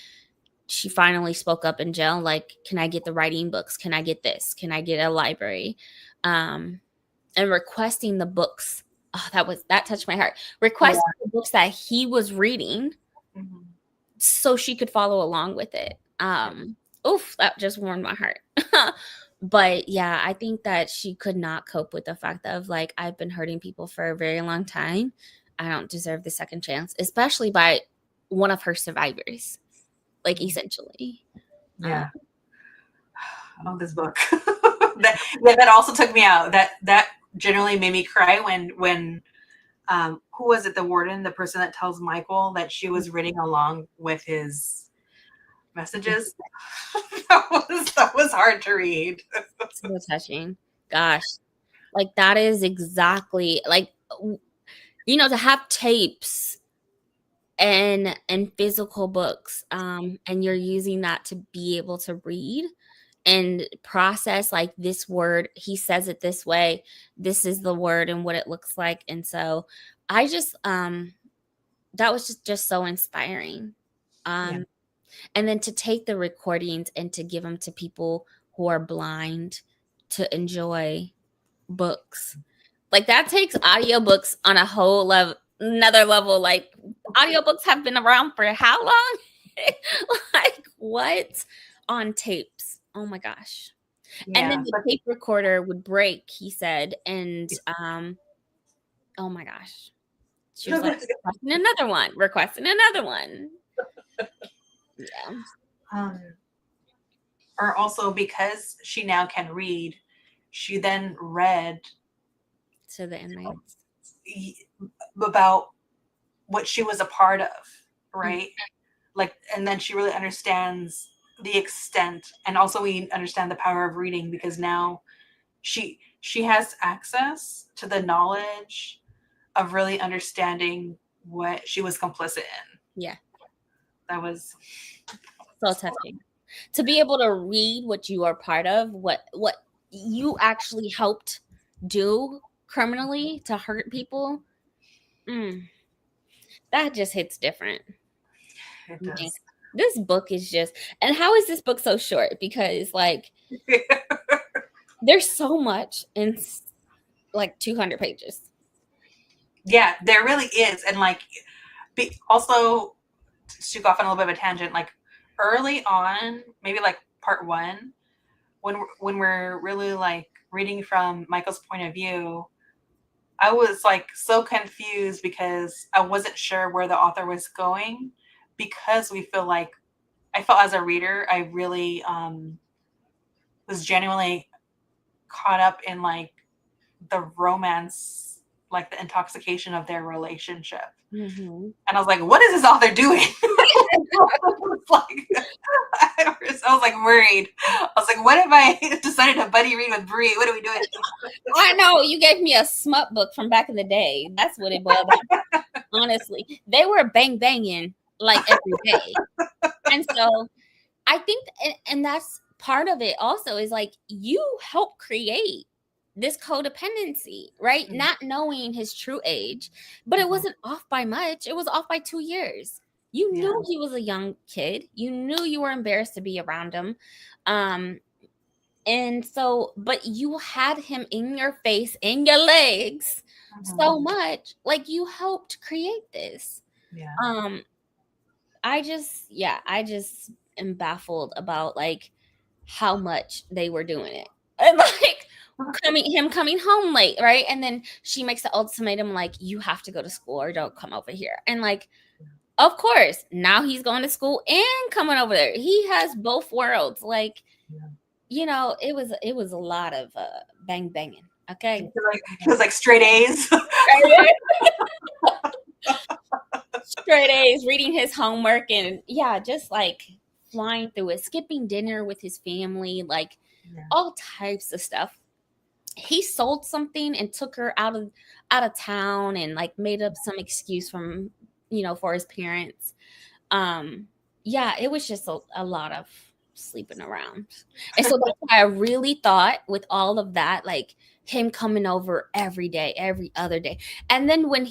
she finally spoke up in jail, like, can I get the writing books? Can I get this? Can I get a library? And requesting the books. Oh, that touched my heart. Requesting the books that he was reading so she could follow along with it. Oof, that just warmed my heart. But yeah, I think that she could not cope with the fact of, like, I've been hurting people for a very long time. I don't deserve the second chance, especially by one of her survivors, like, essentially. Yeah. Oh, this book. that also took me out. That generally made me cry when who was it? The warden, the person that tells Michael that she was reading along with his messages. that was hard to read. So touching. Gosh, like, that is exactly, like, to have tapes and physical books, and you're using that to be able to read and process, like, this word, he says it this way, this is the word and what it looks like. And so I just, that was just so inspiring. And then to take the recordings and to give them to people who are blind to enjoy books, like, that takes audiobooks on a whole another level. Like, audiobooks have been around for how long? Like, what? On tapes. Oh my gosh. And then the tape recorder would break, he said, and oh my gosh. She was like, requesting another one. Yeah. Or also, because she now can read, she then read to the inmates about what she was a part of, right? Like, and then she really understands the extent, and also we understand the power of reading, because now she has access to the knowledge of really understanding what she was complicit in. Yeah. That was so touching. To be able to read what you are part of, what you actually helped do criminally to hurt people, that just hits different. It does. This book is just, and how is this book so short? Because, like, there's so much in, like, 200 pages. Yeah, there really is. And, like, also, to go off on a little bit of a tangent, like, early on, maybe like part 1, when we're really, like, reading from Michael's point of view, I was, like, so confused because I wasn't sure where the author was going, because I felt as a reader, I really was genuinely caught up in, like, the romance, like the intoxication of their relationship. And I was like, what is this author doing? I was like worried. I was like, what if I decided to buddy read with Bree? What are we doing? I know, you gave me a smut book from back in the day. That's what it boiled down. Honestly, they were banging like every day. And so I think, and that's part of it also, is like, you help create this codependency, right? Not knowing his true age, but it wasn't off by much. It was off by 2 years. You knew he was a young kid. You knew you were embarrassed to be around him. And so, but you had him in your face, in your legs so much, like, you helped create this. I just am baffled about, like, how much they were doing it. And, like, coming home late, right? And then she makes the ultimatum like, you have to go to school or don't come over here. And like, of course, now he's going to school and coming over there. He has both worlds. Like, it was a lot of banging. Okay. It was like straight A's. Straight A's, reading his homework, and just like flying through it, skipping dinner with his family, like all types of stuff. He sold something and took her out of town and like made up some excuse from for his parents. It was just a lot of sleeping around. And so that's why I really thought with all of that, like him coming over every day, every other day. And then when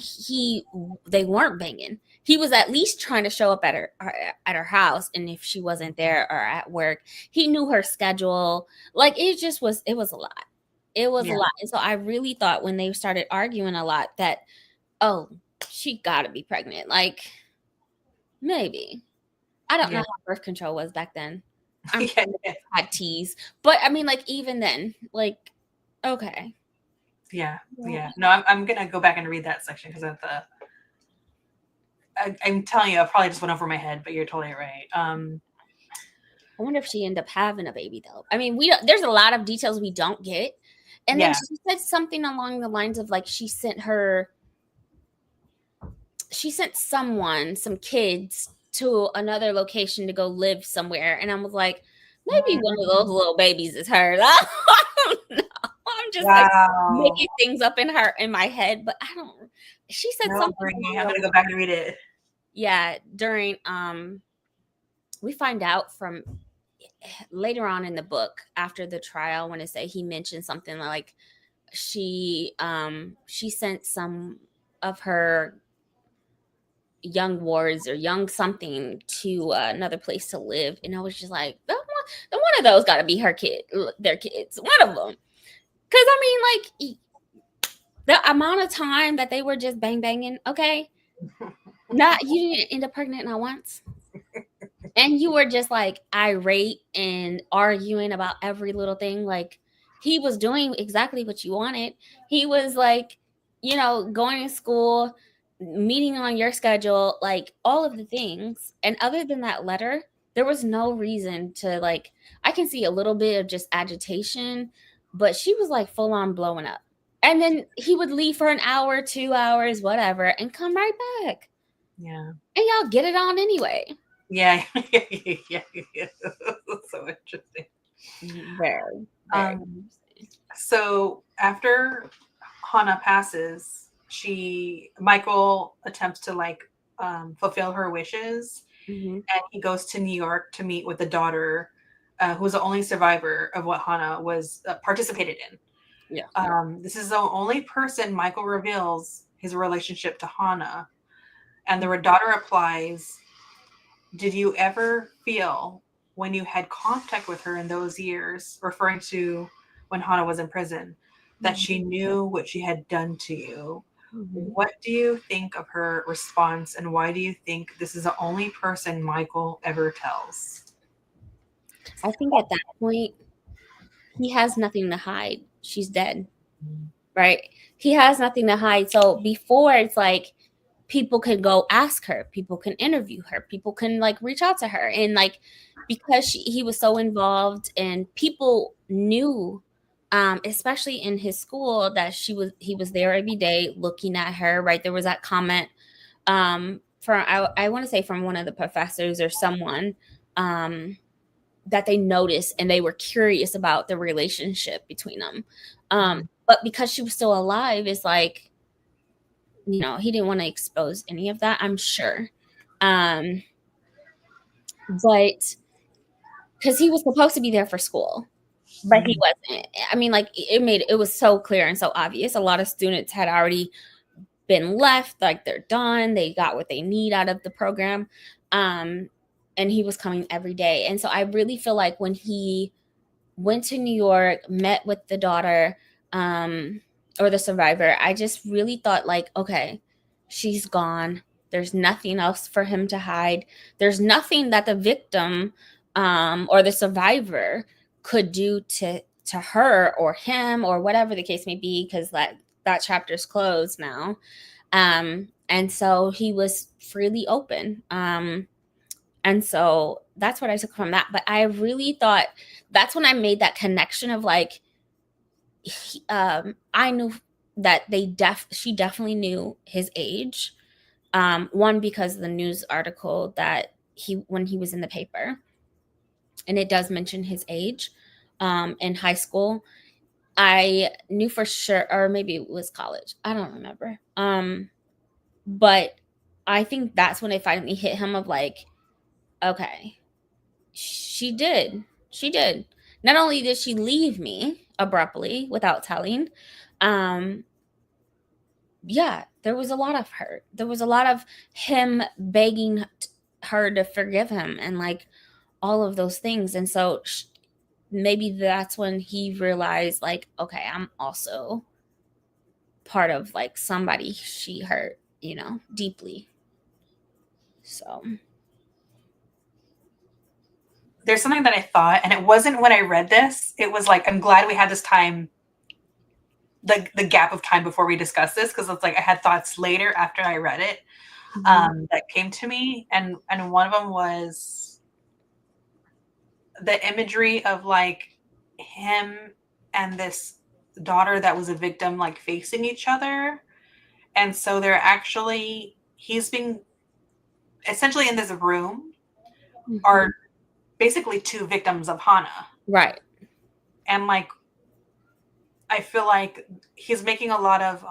they weren't banging, he was at least trying to show up at her house. And if she wasn't there or at work, he knew her schedule. Like it was a lot. It was a lot. And so I really thought when they started arguing a lot that, oh, she gotta be pregnant. Like maybe. I don't know how birth control was back then. I'm had teas. But I mean, like even then, like, okay. Yeah. No, I'm gonna go back and read that section because I'm telling you, I probably just went over my head, but you're totally right. I wonder if she ended up having a baby though. I mean, there's a lot of details we don't get. And then she said something along the lines of like she sent some kids to another location to go live somewhere. And I was like, maybe one of those little babies is hers. I don't know. I'm just like making things up in my head, but I don't. She said something. I'm gonna go back and read it. Yeah, during we find out from later on in the book after the trial. I want to say he mentioned something like she sent some of her young wards or young something to another place to live, and I was just like, one of those got to be their kids, one of them, because I mean, like the amount of time that they were just banging, okay, you didn't end up pregnant not once, and you were just like irate and arguing about every little thing. Like he was doing exactly what you wanted. He was like, going to school, meeting on your schedule, like all of the things. And other than that letter, there was no reason to like, I can see a little bit of just agitation, but she was like full on blowing up. And then he would leave for an hour, 2 hours, whatever, and come right back. Yeah. And y'all get it on anyway. Yeah. So interesting. Very. So after Hannah passes, Michael attempts to like fulfill her wishes, and he goes to New York to meet with the daughter, who was the only survivor of what Hannah was participated in. Yeah. This is the only person Michael reveals his relationship to Hannah, and the daughter replies, "Did you ever feel when you had contact with her in those years," referring to when Hannah was in prison, "that she knew what she had done to you?" What do you think of her response, and why do you think this is the only person Michael ever tells? I think at that point, he has nothing to hide. She's dead, right? He has nothing to hide. So before, it's like people can go ask her, people can interview her, people can like reach out to her, and like because he was so involved, and people knew, especially in his school, that he was there every day looking at her, right? There was that comment from I want to say from one of the professors or someone that they noticed, and they were curious about the relationship between them. But because she was still alive, it's like, he didn't want to expose any of that, I'm sure. But because he was supposed to be there for school, but he wasn't. I mean, like it was so clear and so obvious. A lot of students had already been left, like they're done. They got what they need out of the program. And he was coming every day. And so I really feel like when he went to New York, met with the daughter, or the survivor, I just really thought like, okay, she's gone. There's nothing else for him to hide. There's nothing that the victim or the survivor could do to to her or him or whatever the case may be, because that chapter's closed now. And so he was freely open. And so that's what I took from that. But I really thought that's when I made that connection of like, I knew that she definitely knew his age. One, because of the news article that when he was in the paper, and it does mention his age in high school. I knew for sure, or maybe it was college. I don't remember. But I think that's when it finally hit him of like, okay, she did. She did. Not only did she leave me abruptly without telling, um, yeah, there was a lot of hurt. There was a lot of him begging her to forgive him and like all of those things. And so maybe that's when he realized like, okay, I'm also part of like somebody she hurt, deeply. So There's something that I thought, and it wasn't when I read this. It was like, I'm glad we had this time, the gap of time before we discussed this, because it's like I had thoughts later after I read it that came to me, and one of them was the imagery of like him and this daughter that was a victim like facing each other. And so he's being essentially in this room are basically two victims of Hana. Right. And like, I feel like he's making a lot of,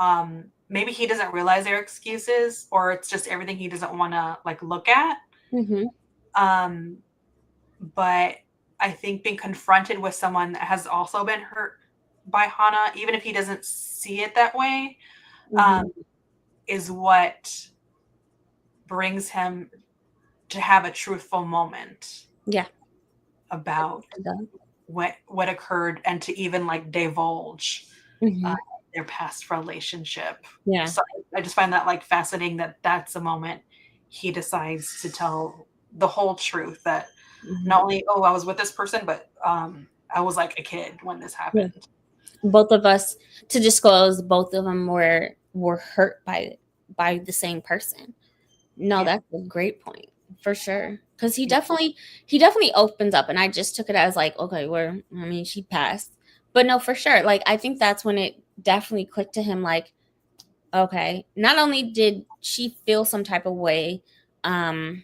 maybe he doesn't realize their excuses, or it's just everything he doesn't want to like look at. But I think being confronted with someone that has also been hurt by Hana, even if he doesn't see it that way, is what brings him to have a truthful moment. Yeah. About what occurred, and to even like divulge their past relationship. Yeah. So I just find that like fascinating that that's a moment he decides to tell the whole truth, that not only, I was with this person, but I was like a kid when this happened. Yeah. Both of us, to disclose, both of them were hurt by the same person. No, that's a great point for sure. Because he definitely opens up, and I just took it as like, okay, she passed, but no, for sure. Like, I think that's when it definitely clicked to him. Like, okay, not only did she feel some type of way, her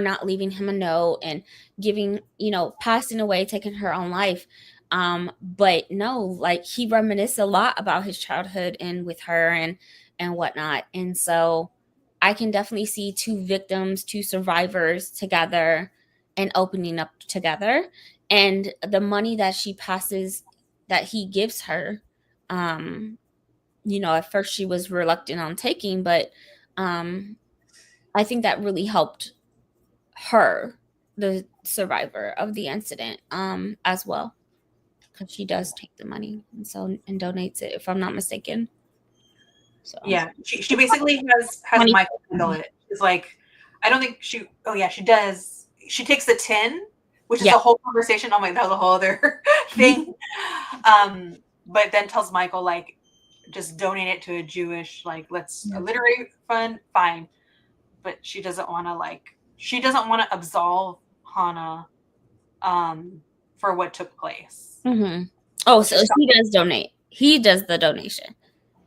not leaving him a note and giving, passing away, taking her own life. But no, like he reminisced a lot about his childhood and with her and whatnot. And so I can definitely see two victims, two survivors together and opening up together. And the money that he gives her, at first she was reluctant on taking, but I think that really helped her, the survivor of the incident, as well, because she does take the money and donates it, if I'm not mistaken. So yeah, she basically has Michael handle it. It's like, I don't think she does. She takes the tin, which is a whole conversation. Oh my, that was a whole other thing. But then tells Michael like, just donate it to a Jewish, like, a literary fund, fine. But she doesn't want to absolve Hana for what took place. Oh, so he does donate. He does the donation.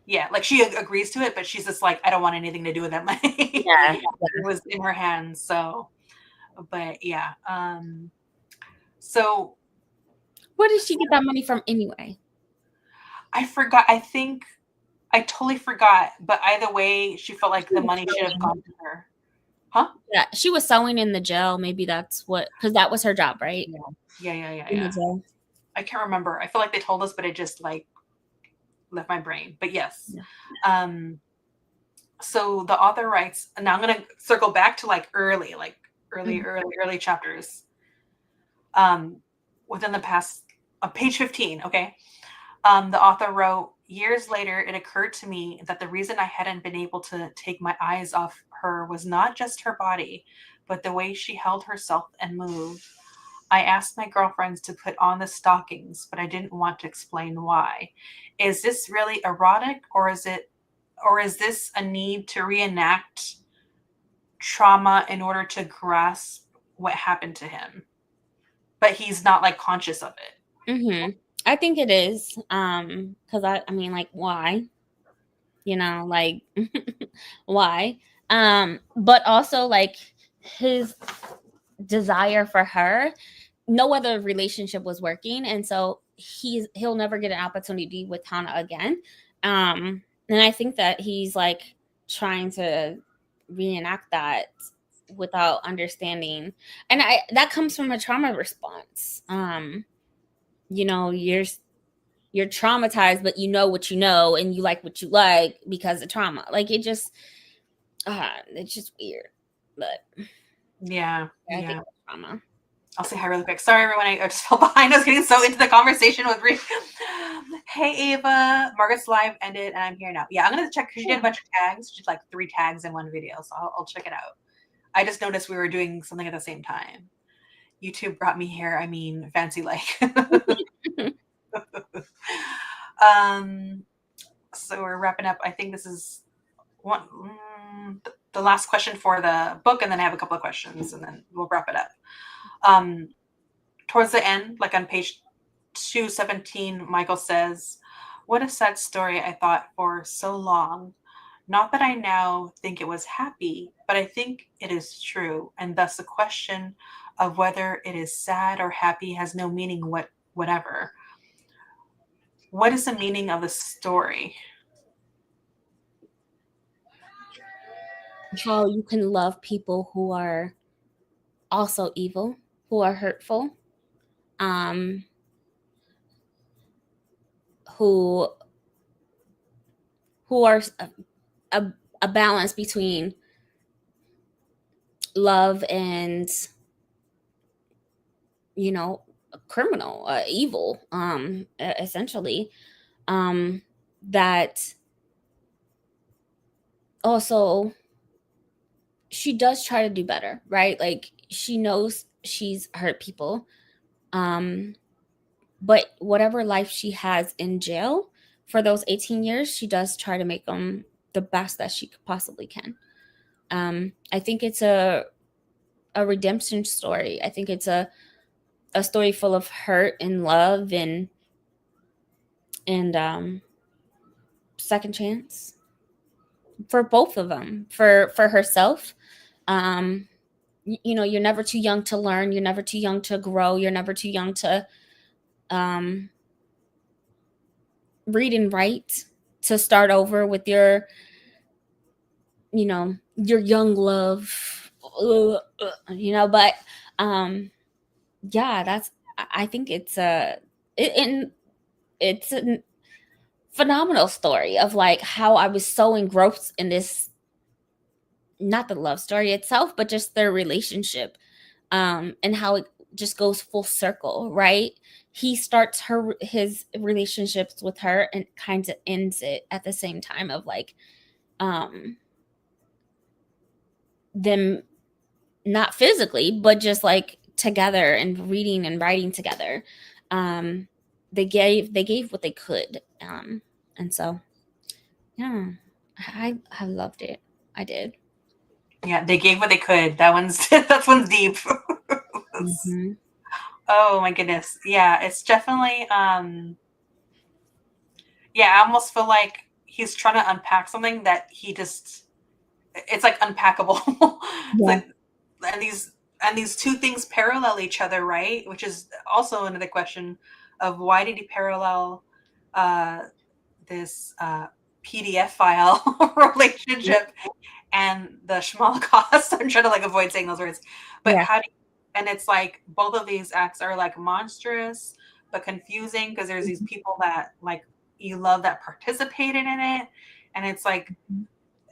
Yeah, like she agrees to it, but she's just like, I don't want anything to do with that money. Yeah. It was in her hands. So, but yeah. So where did she get that money from anyway? I forgot. I think I totally forgot. But either way, she felt like the money should have gone to her. Huh? Yeah, she was sewing in the jail. Maybe that's because that was her job, right? Yeah. I can't remember. I feel like they told us, but it just like left my brain. But yes. Yeah. So the author writes, and now I'm going to circle back to like early chapters. Within the past, page 15. Okay. The author wrote, years later, it occurred to me that the reason I hadn't been able to take my eyes off her was not just her body, but the way she held herself and moved. I asked my girlfriends to put on the stockings, but I didn't want to explain why. Is this really erotic, or is this a need to reenact trauma in order to grasp what happened to him? But he's not like conscious of it. Mm-hmm. I think it is. Because I mean, like, why? Like, why? But also like his desire for her, no other relationship was working, and so he'll never get an opportunity with Hana again. And I think that he's like trying to reenact that without understanding, and I that comes from a trauma response. You're traumatized, but you know what you know, and you like what you like because of trauma. Like it's just weird, but Yeah. I think it's trauma. I'll say hi really quick. Sorry, everyone. I just fell behind. I was getting so into the conversation with Bree. Hey, Ava. Margaret's live ended, and I'm here now. Yeah, I'm going to check because she did a bunch of tags. She did like 3 tags in one video, so I'll check it out. I just noticed we were doing something at the same time. YouTube brought me here. I mean, fancy like. So we're wrapping up. I think this is the last question for the book, and then I have a couple of questions, and then we'll wrap it up. Towards the end, like on page 217, Michael says, "What a sad story I thought for so long. Not that I now think it was happy, but I think it is true, and thus the question of whether it is sad or happy has no meaning whatever." What is the meaning of the story? How you can love people who are also evil, who are hurtful, um, who are a balance between love and criminal, evil, essentially, that also she does try to do better, right? Like she knows she's hurt people, but whatever life she has in jail for those 18 years, she does try to make them the best that she possibly can. I think it's a redemption story. I think it's a story full of hurt and love and second chance for both of them, for herself. You're never too young to learn, you're never too young to grow, you're never too young to read and write, to start over with your young love, but yeah, that's I think it's it's a phenomenal story of like how I was so engrossed in this, not the love story itself, but just their relationship, and how it just goes full circle, right? He starts his relationships with her and kind of ends it at the same time of like them not physically, but just like together and reading and writing together. They gave what they could, and so yeah, I loved it. I did. Yeah, they gave what they could. That one's deep. Mm-hmm. Oh my goodness. Yeah, it's definitely yeah, I almost feel like he's trying to unpack something that it's like unpackable. It's Yeah. like and these two things parallel each other, right? Which is also another question of why did he parallel this PDF file relationship and the Schmolkost. I'm trying to like avoid saying those words, but Yeah. how do you, and it's like both of these acts are like monstrous but confusing because there's these people that like you love that participated in it, and it's like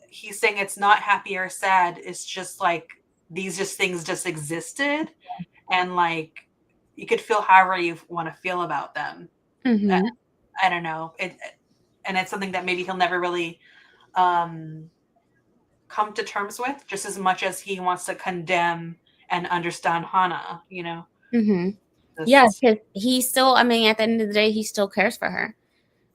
he's saying it's not happy or sad, it's just like these just things just existed, and like you could feel however you want to feel about them. Mm-hmm. I don't know it, and it's something that maybe he'll never really um come to terms with, just as much as he wants to condemn and understand Hana, you know. Mm-hmm. Yeah, Just because he still, I mean, at the end of the day, he still cares for her.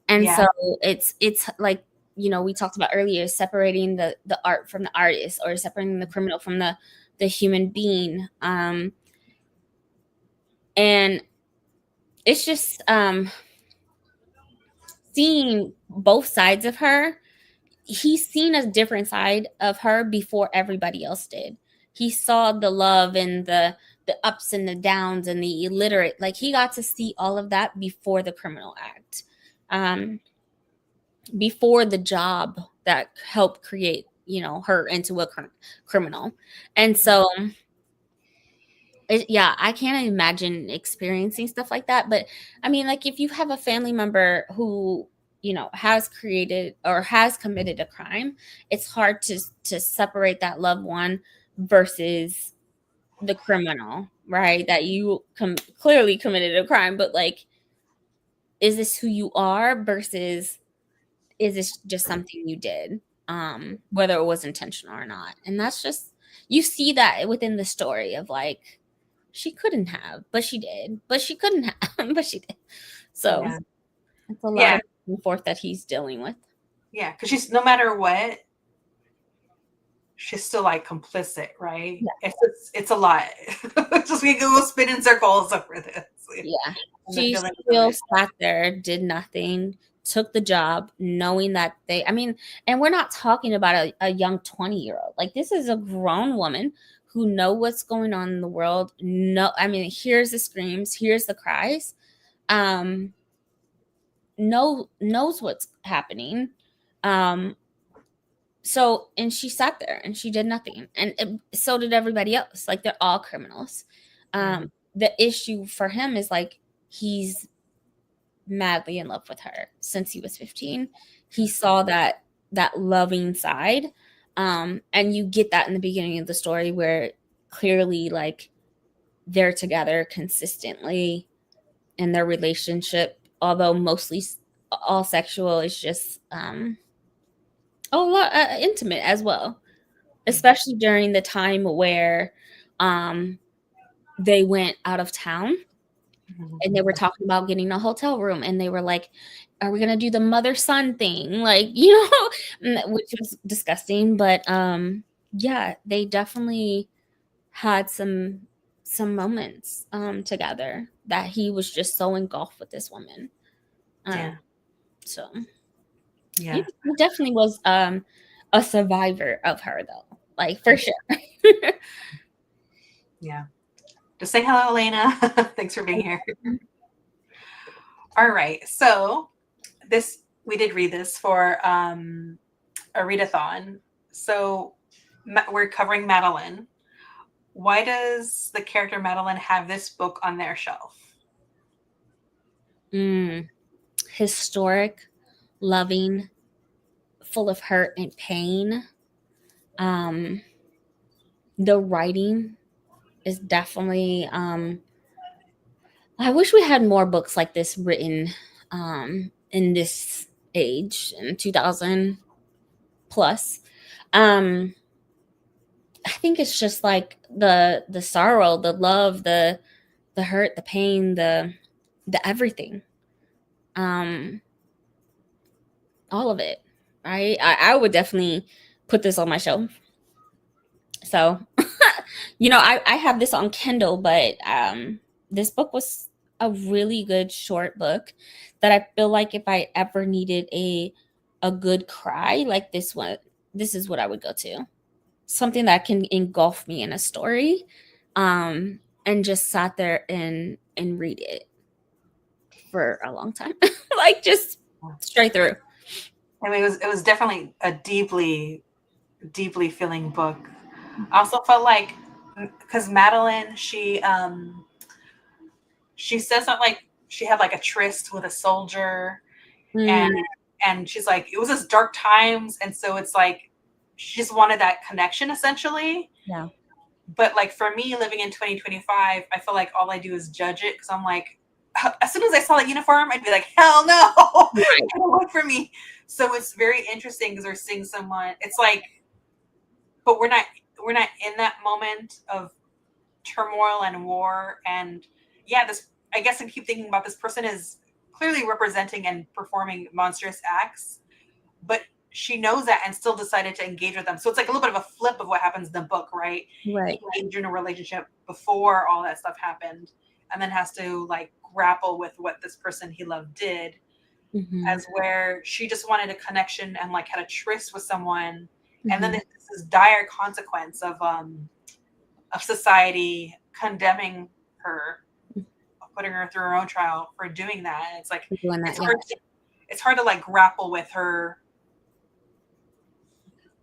And yeah, so it's like, we talked about earlier, separating the art from the artist, or separating the criminal from the human being. And it's just seeing both sides of her. He's seen a different side of her before everybody else did. He saw the love and the ups and the downs and the illiterate. Like, he got to see all of that before the criminal act. Um, before the job that helped create, her into a criminal. And so yeah, I can't imagine experiencing stuff like that. But I mean, like, if you have a family member who, has created or has committed a crime, it's hard to separate that loved one versus the criminal, right? That you clearly committed a crime, but like, is this who you are versus is this just something you did, whether it was intentional or not? And that's just, you see that within the story of like, she couldn't have, but she did, but she couldn't have, but she did. So yeah, it's a lot yeah, of back and forth that he's dealing with. yeah. Because she's no matter what, she's still like complicit, right? Yeah. It's a lot. Just we go spin in circles over this Yeah. and the She feelings of still it. sat there, did nothing, took the job, knowing that I mean, and we're not talking about a young 20-year-old. Like, this is a grown woman who know what's going on in the world. No, I mean, here's the screams, here's the cries. Um, knows what's happening. Um, so, and she sat there and she did nothing, and so did everybody else. Like, they're all criminals. Yeah. The issue for him is like, he's madly in love with her since he was 15. He saw that loving side, and you get that in the beginning of the story, where clearly, like, they're together consistently in their relationship, although mostly all sexual, is just a lot intimate as well, especially during the time where um they went out of town, and they were talking about getting a hotel room, and they were like, are we gonna do the mother son thing, like, which was disgusting. But yeah, they definitely had some moments together, that he was just so engulfed with this woman. um Yeah. so Yeah. he definitely was a survivor of her, though, like, for sure. Yeah. Just say hello, Elena. Thanks for being here. All right. So this we did read this for a readathon. So we're covering Madeleine. Why does the character Madeleine have this book on their shelf? Historic, loving, full of hurt and pain. Um, the writing is definitely. I wish we had more books like this written in this age, in 2000 plus. Um, I think it's just like the sorrow, the love, the hurt, the pain, the everything. Um, all of it. Right? I would definitely put this on my shelf. So, I have this on Kindle, but this book was a really good short book that I feel like if I ever needed a good cry like this one, this is what I would go to. Something that can engulf me in a story, and just sat there and read it for a long time, like, just straight through. I mean, it was definitely a deeply, deeply feeling book. I also felt like because Madeleine, she says that like she had like a tryst with a soldier, and Mm, and she's like it was just dark times, and so it's like she just wanted that connection essentially. yeah. But like for me, living in 2025, I feel like all I do is judge it because I'm like, as soon as I saw that uniform, I'd be like, hell no, Right. don't work for me. So it's very interesting because we're seeing someone. It's like, but we're not in that moment of turmoil and war. And yeah, this, I guess I keep thinking about, this person is clearly representing and performing monstrous acts, but she knows that and still decided to engage with them. So it's like a little bit of a flip of what happens in the book, right? Right. He engaged in a relationship before all that stuff happened, and then has to like grapple with what this person he loved did. Mm-hmm. As where she just wanted a connection and like had a tryst with someone, and then Mm-hmm. there's this dire consequence of society condemning her, putting her through her own trial for doing that. And it's like Doing that, it's hard to like grapple with her.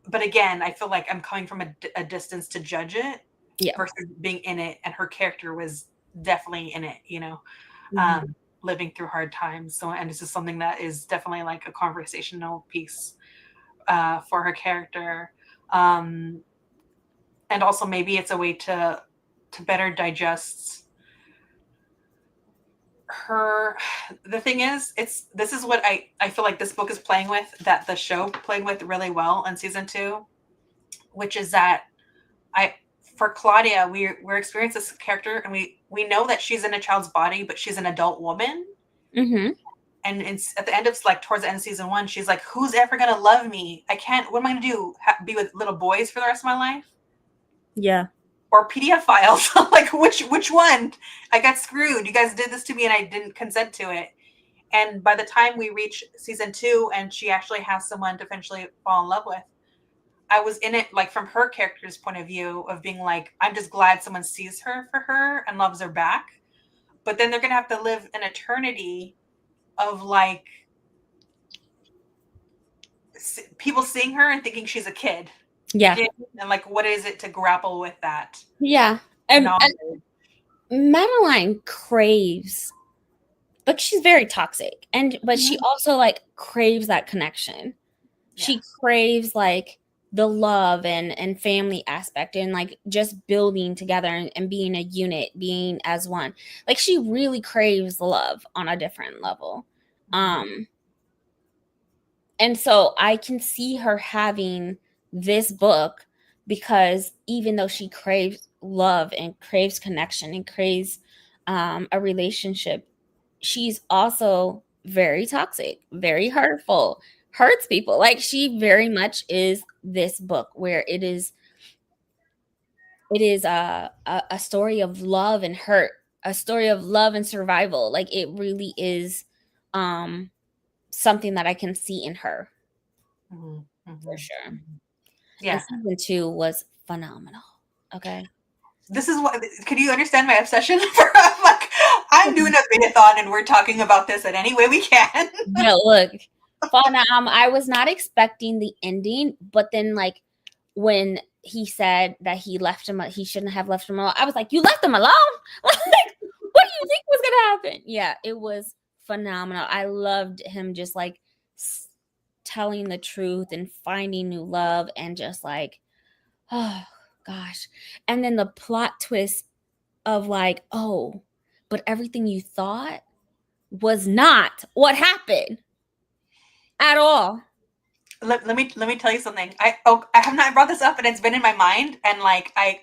But again, I feel like I'm coming from a distance to judge it, yeah. versus being in it, and her character was definitely in it, you know. Mm-hmm. Living through hard times. So, and this is something that is definitely like a conversational piece for her character. And also maybe it's a way to better digest her. The thing is, this is what I feel like this book is playing with, that the show played with really well in season 2, which is that for Claudia, we're experiencing this character, and we know that she's in a child's body, but she's an adult woman. Mm-hmm. And at the end of, like, towards the end of season 1, she's like, who's ever going to love me? I can't, what am I going to do? Be with little boys for the rest of my life? Yeah. Or PDF files? Like, which one? I got screwed. You guys did this to me and I didn't consent to it. And by the time we reach season 2 and she actually has someone to eventually fall in love with, I was in it, like, from her character's point of view of being like, I'm just glad someone sees her for her and loves her back. But then they're going to have to live an eternity of, like, people seeing her and thinking she's a kid. Yeah. And, like, what is it to grapple with that? Yeah. And Madeleine craves, but she's very toxic. But she also, like, craves that connection. Yeah. She craves, like, the love and family aspect, and like just building together and being a unit, being as one. Like, she really craves love on a different level. And so I can see her having this book, because even though she craves love and craves connection and craves a relationship, she's also very toxic, very hurtful, hurts people. Like, she very much is this book where it is a story of love and hurt, a story of love and survival. Like, it really is something that I can see in her. For sure. Yeah. And season 2 was phenomenal. Okay. This is what, could you understand my obsession for, like, I'm doing a readathon and we're talking about this in any way we can. Yeah, look, I was not expecting the ending, but then, like, when he said that he left him, he shouldn't have left him alone, I was like, you left him alone? Like, what do you think was gonna happen? Yeah, it was phenomenal. I loved him just, like, telling the truth and finding new love, and just like, oh gosh. And then the plot twist of, like, oh, but everything you thought was not what happened at all. Let me tell you something. I have not brought this up, and it's been in my mind, and like I'm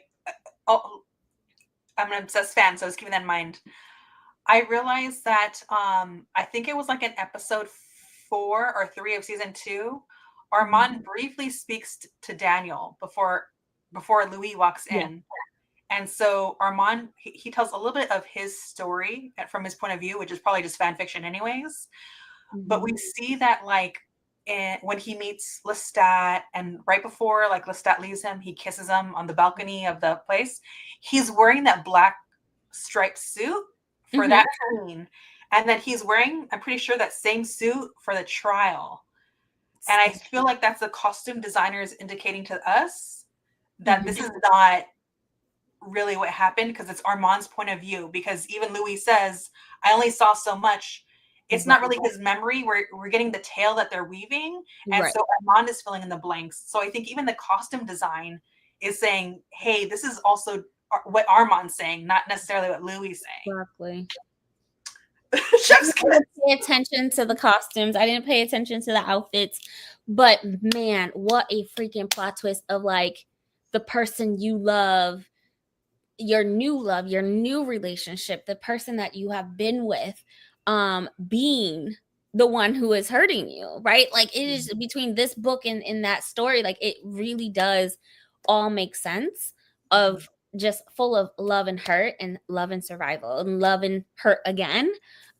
an obsessed fan, so I was keeping that in mind. I realized that I think it was like in episode 4 or 3 of season 2, Armand briefly speaks to Daniel before Louis walks in. Yeah. And so Armand, he tells a little bit of his story from his point of view, which is probably just fan fiction anyways. But we see that, like, when he meets Lestat, and right before, like, Lestat leaves him, he kisses him on the balcony of the place. He's wearing that black striped suit for that scene. And then he's wearing, I'm pretty sure, that same suit for the trial. And I feel like that's the costume designers indicating to us that this is not really what happened, because it's Armand's point of view. Because even Louis says, I only saw so much. It's not really his memory. We're getting the tale that they're weaving. And so Armand is filling in the blanks. So I think even the costume design is saying, hey, this is also what Armand's saying, not necessarily what Louis is saying. Exactly. I didn't pay attention to the costumes. I didn't pay attention to the outfits. But man, what a freaking plot twist of, like, the person you love your new love, your new relationship, the person that you have been with, being the one who is hurting you, right? Like it is between this book and in that story, like it really does all make sense of just full of love and hurt and love and survival and love and hurt again.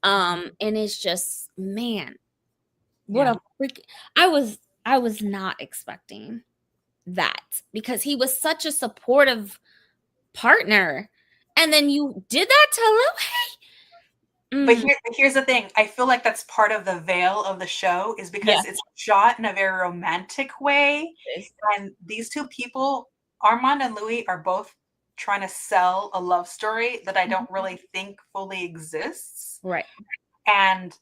And it's just, man, what a freak. I was not expecting that because he was such a supportive partner. And then you did that to him? But here's the thing. I feel like that's part of the veil of the show is because it's shot in a very romantic way. And these two people, Armand and Louis, are both trying to sell a love story that I don't really think fully exists. Right. And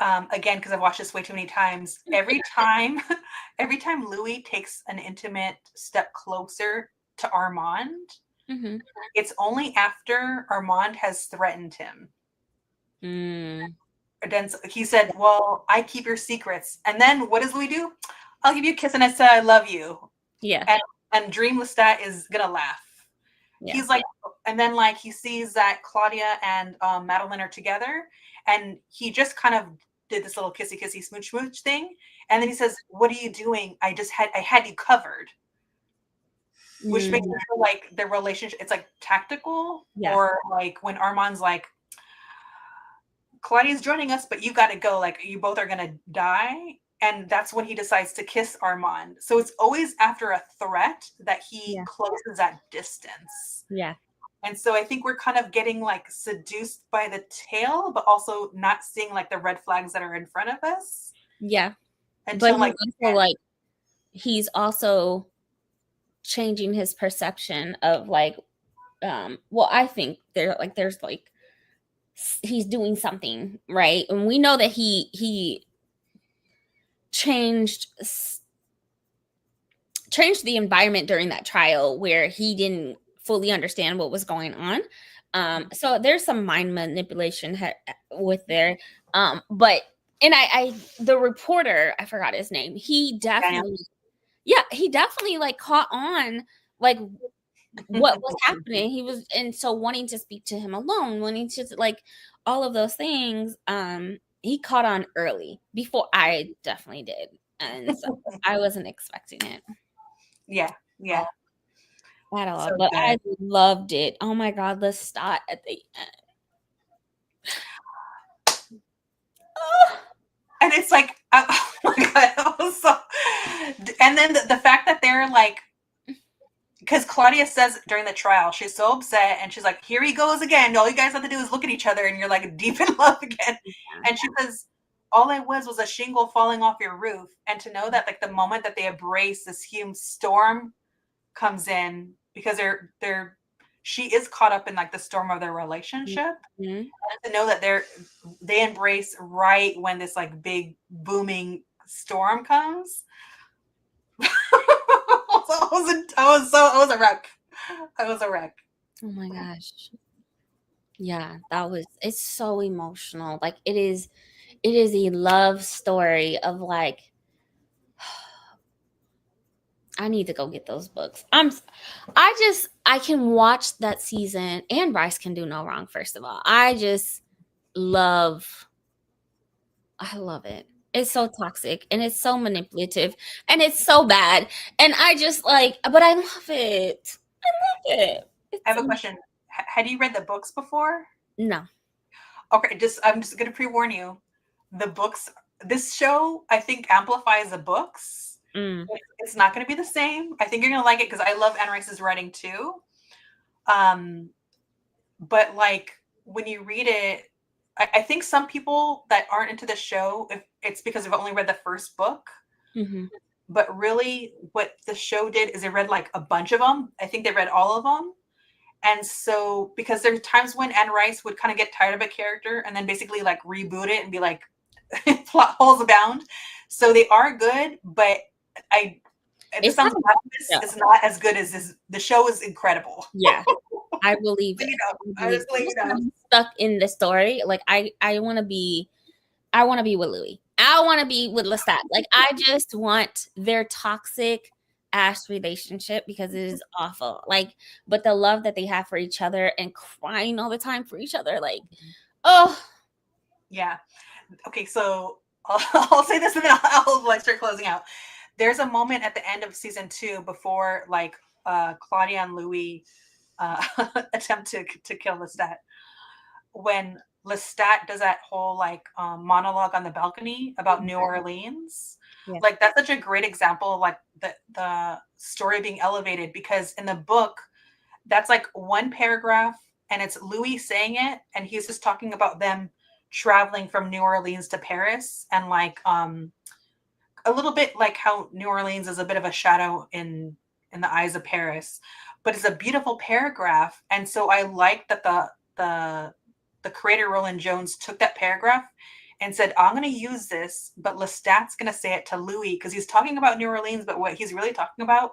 again, because I've watched this way too many times, every time Louis takes an intimate step closer to Armand, it's only after Armand has threatened him. Then he said, well, I keep your secrets. And then what does Louis do? I'll give you a kiss and I said, I love you. Yeah. And Dream Lestat is going to laugh. Yeah. He's like, and then like he sees that Claudia and Madeleine are together and he just kind of did this little kissy kissy smooch smooch thing. And then he says, what are you doing? I had you covered. Which makes me feel like the relationship, it's like tactical or like when Armand's like, Claudia's joining us, but you got to go. Like you both are going to die. And that's when he decides to kiss Armand. So it's always after a threat that he closes that distance. Yeah. And so I think we're kind of getting like seduced by the tail, but also not seeing like the red flags that are in front of us. Yeah. Until, but he's also changing his perception of like, well, I think there's he's doing something right, and we know that he changed the environment during that trial where he didn't fully understand what was going on. So there's some mind manipulation with there, but and I the reporter, I forgot his name, he definitely like caught on like what was happening. He was, and so wanting to speak to him alone, wanting to like all of those things. He caught on early before I definitely did, and so I wasn't expecting it. Yeah. At all, so but good. I loved it. Oh my God, let's start at the end. And it's like, oh my God, and then the fact that they're like, because Claudia says during the trial, she's so upset and she's like, here he goes again. All you guys have to do is look at each other and you're like deep in love again. And she says, all I was a shingle falling off your roof. And to know that like the moment that they embrace, this huge storm comes in because she is caught up in like the storm of their relationship. And to know that they embrace right when this like big booming storm comes. I was a wreck. I was a wreck. Oh my gosh. Yeah, it's so emotional. Like it is a love story of like, I need to go get those books. I can watch that season, and Bryce can do no wrong, first of all. I love it. It's so toxic and it's so manipulative and it's so bad. And I just like, but I love it. I have a question. Had you read the books before? No. Okay, I'm just going to pre-warn you. The books, this show, I think amplifies the books. It's not going to be the same. I think you're going to like it because I love Anne Rice's writing too. But like when you read it, I think some people that aren't into the show, if it's because they've only read the first book. But really what the show did is they read like a bunch of them. I think they read all of them. And so because there's times when Anne Rice would kind of get tired of a character and then basically like reboot it and be like plot holes abound. So they are good, but it's not as good as this. The show is incredible. Yeah. I believe it. I'm stuck in the story. Like I want to be with Louis. I want to be with Lestat. Like I just want their toxic ass relationship because it is awful. Like, but the love that they have for each other and crying all the time for each other, like, oh Yeah. Okay, so I'll say this and then I'll like start closing out. There's a moment at the end of season 2 before like Claudia and Louis attempt to kill Lestat, when Lestat does that whole like monologue on the balcony about New Orleans. yeah, Like that's such a great example of like the story being elevated, because in the book that's like one paragraph and it's Louis saying it and he's just talking about them traveling from New Orleans to Paris, and like a little bit like how New Orleans is a bit of a shadow in the eyes of Paris, but it's a beautiful paragraph. And so I like that the creator Roland Jones took that paragraph and said, I'm going to use this, but Lestat's going to say it to Louis because he's talking about New Orleans, but what he's really talking about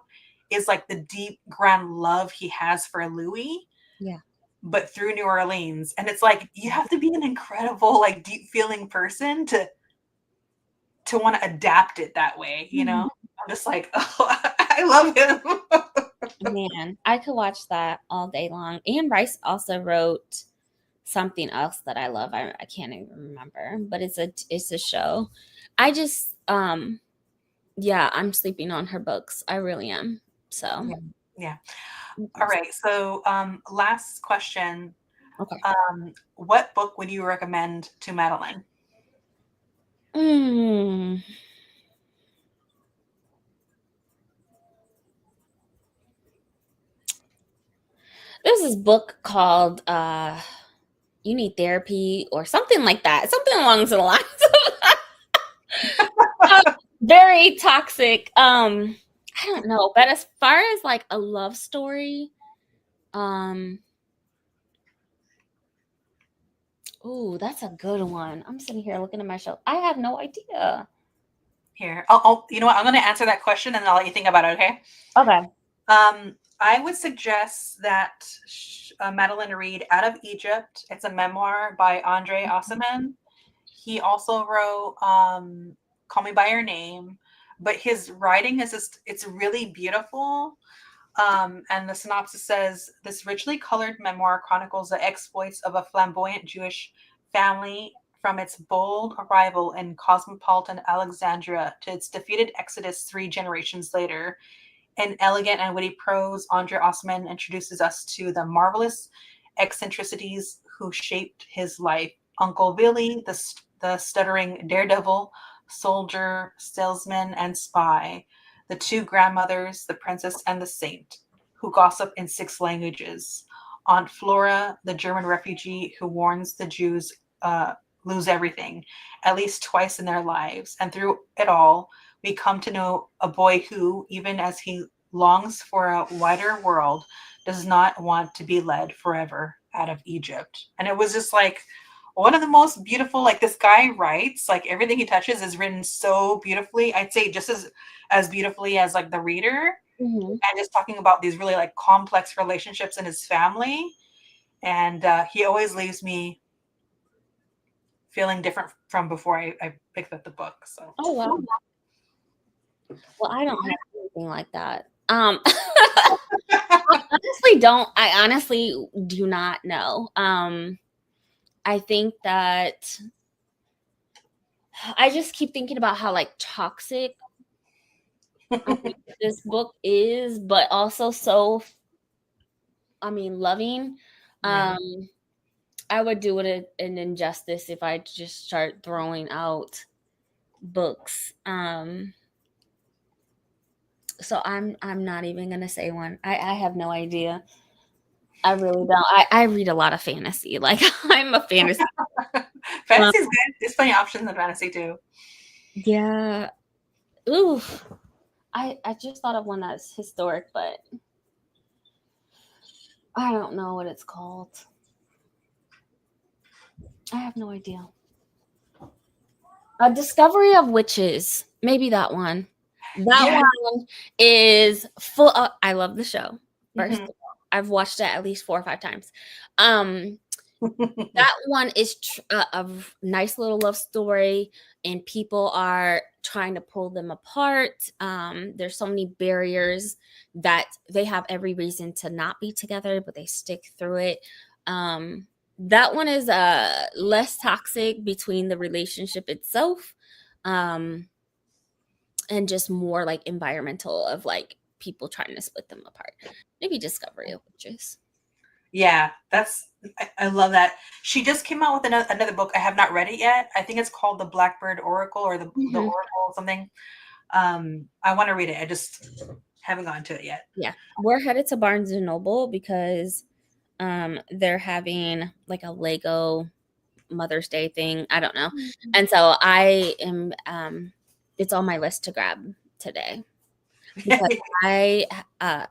is like the deep grand love he has for Louis. yeah. But through New Orleans. And it's like, you have to be an incredible, like deep feeling person to want to adapt it that way, you know? I'm just like, oh, I love him. Man, I could watch that all day long. Anne Rice also wrote something else that I love. I can't even remember, but it's a show. I just yeah, I'm sleeping on her books. I really am. So Yeah. All right. So last question. Okay. What book would you recommend to Madeleine? There's this book called You Need Therapy or something like that. Something along the lines of very toxic. I don't know. But as far as like a love story, ooh, that's a good one. I'm sitting here looking at my shelf. I have no idea. Here, I'll you know what? I'm going to answer that question and I'll let you think about it. Okay. Okay. I would suggest that Madeleine read Out of Egypt. It's a memoir by Andre Osman. He also wrote Call Me by Your Name, but his writing is just, it's really beautiful. And the synopsis says, this richly colored memoir chronicles the exploits of a flamboyant Jewish family from its bold arrival in cosmopolitan Alexandria to its defeated exodus 3 generations later. In elegant and witty prose, Andre Osman introduces us to the marvelous eccentricities who shaped his life. Uncle Billy, the stuttering daredevil, soldier, salesman, and spy. The 2 grandmothers, the princess and the saint, who gossip in 6 languages. Aunt Flora, the German refugee who warns the Jews lose everything, at least twice in their lives. And through it all, we come to know a boy who, even as he longs for a wider world, does not want to be led forever out of Egypt. And it was just like one of the most beautiful, like this guy writes, like everything he touches is written so beautifully. I'd say just as beautifully as like the reader. Mm-hmm. And just talking about these really like complex relationships in his family. And he always leaves me feeling different from before I picked up the book. So oh wow. Well, I don't have anything like that. I honestly do not know. I think that I just keep thinking about how like toxic this book is, but also so, I mean, loving. Yeah. I would do it an injustice if I just start throwing out books. So I'm not even gonna say one. I have no idea. I really don't. I read a lot of fantasy. Like I'm a fantasy. Fantasy's good. There's plenty of options in fantasy too. Yeah. Ooh. I just thought of one that's historic, but I don't know what it's called. I have no idea. A Discovery of Witches. Maybe that one. That one is full. I love the show. First of all, I've watched it at least 4 or 5 times. That one is a nice little love story, and people are trying to pull them apart. There's so many barriers that they have every reason to not be together, but they stick through it. That one is less toxic between the relationship itself, um, and just more like environmental of like people trying to split them apart. Maybe Discovery of Witches. Yeah, I love that. She just came out with another book. I have not read it yet. I think it's called The Blackbird Oracle or the Mhm. Oracle something. I want to read it. I just haven't gotten to it yet. Yeah, we're headed to Barnes and Noble because they're having like a Lego Mother's Day thing. I don't know. And so I am it's on my list to grab today because I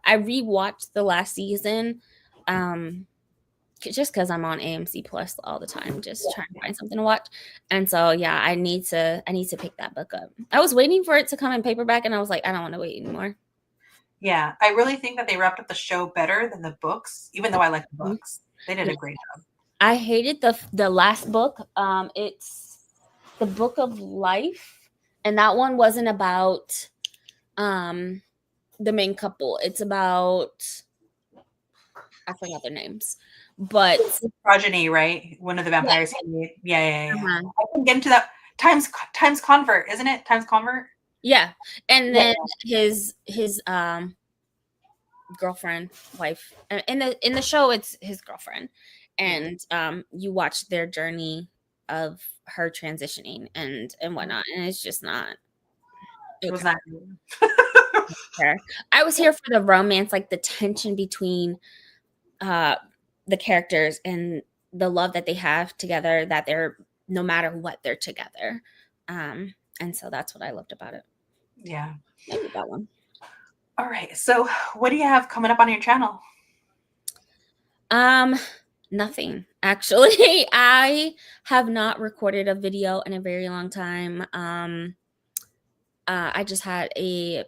rewatched the last season just because I'm on AMC Plus all the time, just trying to find something to watch. And so yeah, I need to pick that book up. I was waiting for it to come in paperback and I was like, I don't want to wait anymore. Yeah, I really think that they wrapped up the show better than the books, even though I like the books. They did Yeah. a great job. I hated the last book. It's the Book of Life, and that one wasn't about um the main couple. It's about I forgot their names, but Progeny, right? One of the yeah, vampires. Yeah. uh-huh. I can get into that. Times Convert, isn't it? Times Convert. Yeah, and Yeah, then his girlfriend, wife, in the show it's his girlfriend, yeah. and you watch their journey of her transitioning and whatnot, and it's just not It was okay. not. I was here for the romance, like the tension between uh the characters and the love that they have together, that they're no matter what they're together. And so that's what I loved about it. Yeah. Maybe that one. All right. So, what do you have coming up on your channel? Um Nothing. Actually, I have not recorded a video in a very long time. I just had a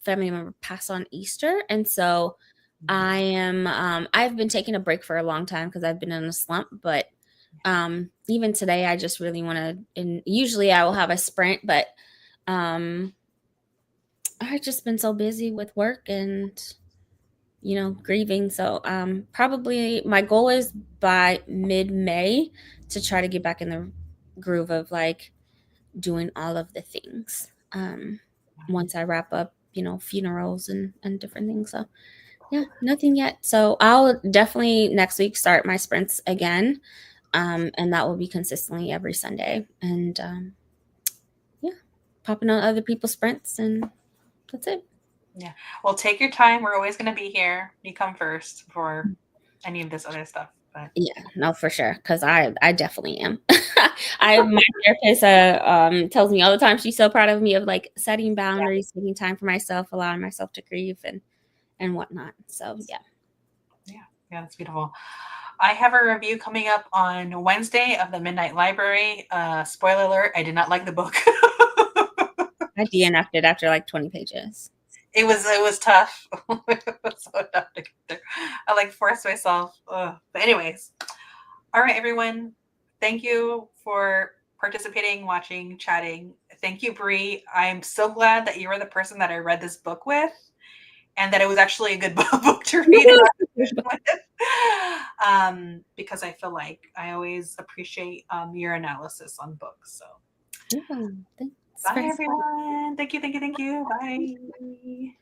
family member pass on Easter, and so I've been taking a break for a long time because I've been in a slump, but even today I just really want to, and usually I will have a sprint, but um I've just been so busy with work and grieving. So probably my goal is by mid-May to try to get back in the groove of like doing all of the things. Once I wrap up, funerals and different things. So yeah, nothing yet. So I'll definitely next week start my sprints again. And that will be consistently every Sunday. And yeah, popping on other people's sprints, and that's it. Yeah. Well, take your time. We're always going to be here. You come first for any of this other stuff. But Yeah, no, for sure. Because I definitely am. My therapist tells me all the time she's so proud of me of like setting boundaries, taking time for myself, allowing myself to grieve and whatnot. So yeah. yeah, that's beautiful. I have a review coming up on Wednesday of the Midnight Library. Spoiler alert: I did not like the book. I DNF'd it after like 20 pages. It was tough. It was so tough to get through. I like forced myself. Ugh. But anyways, all right, everyone. Thank you for participating, watching, chatting. Thank you, Bree. I'm so glad that you were the person that I read this book with, and that it was actually a good book to read with. Because I feel like I always appreciate your analysis on books. So, Yeah, thanks bye, for everyone. Thank you. Bye.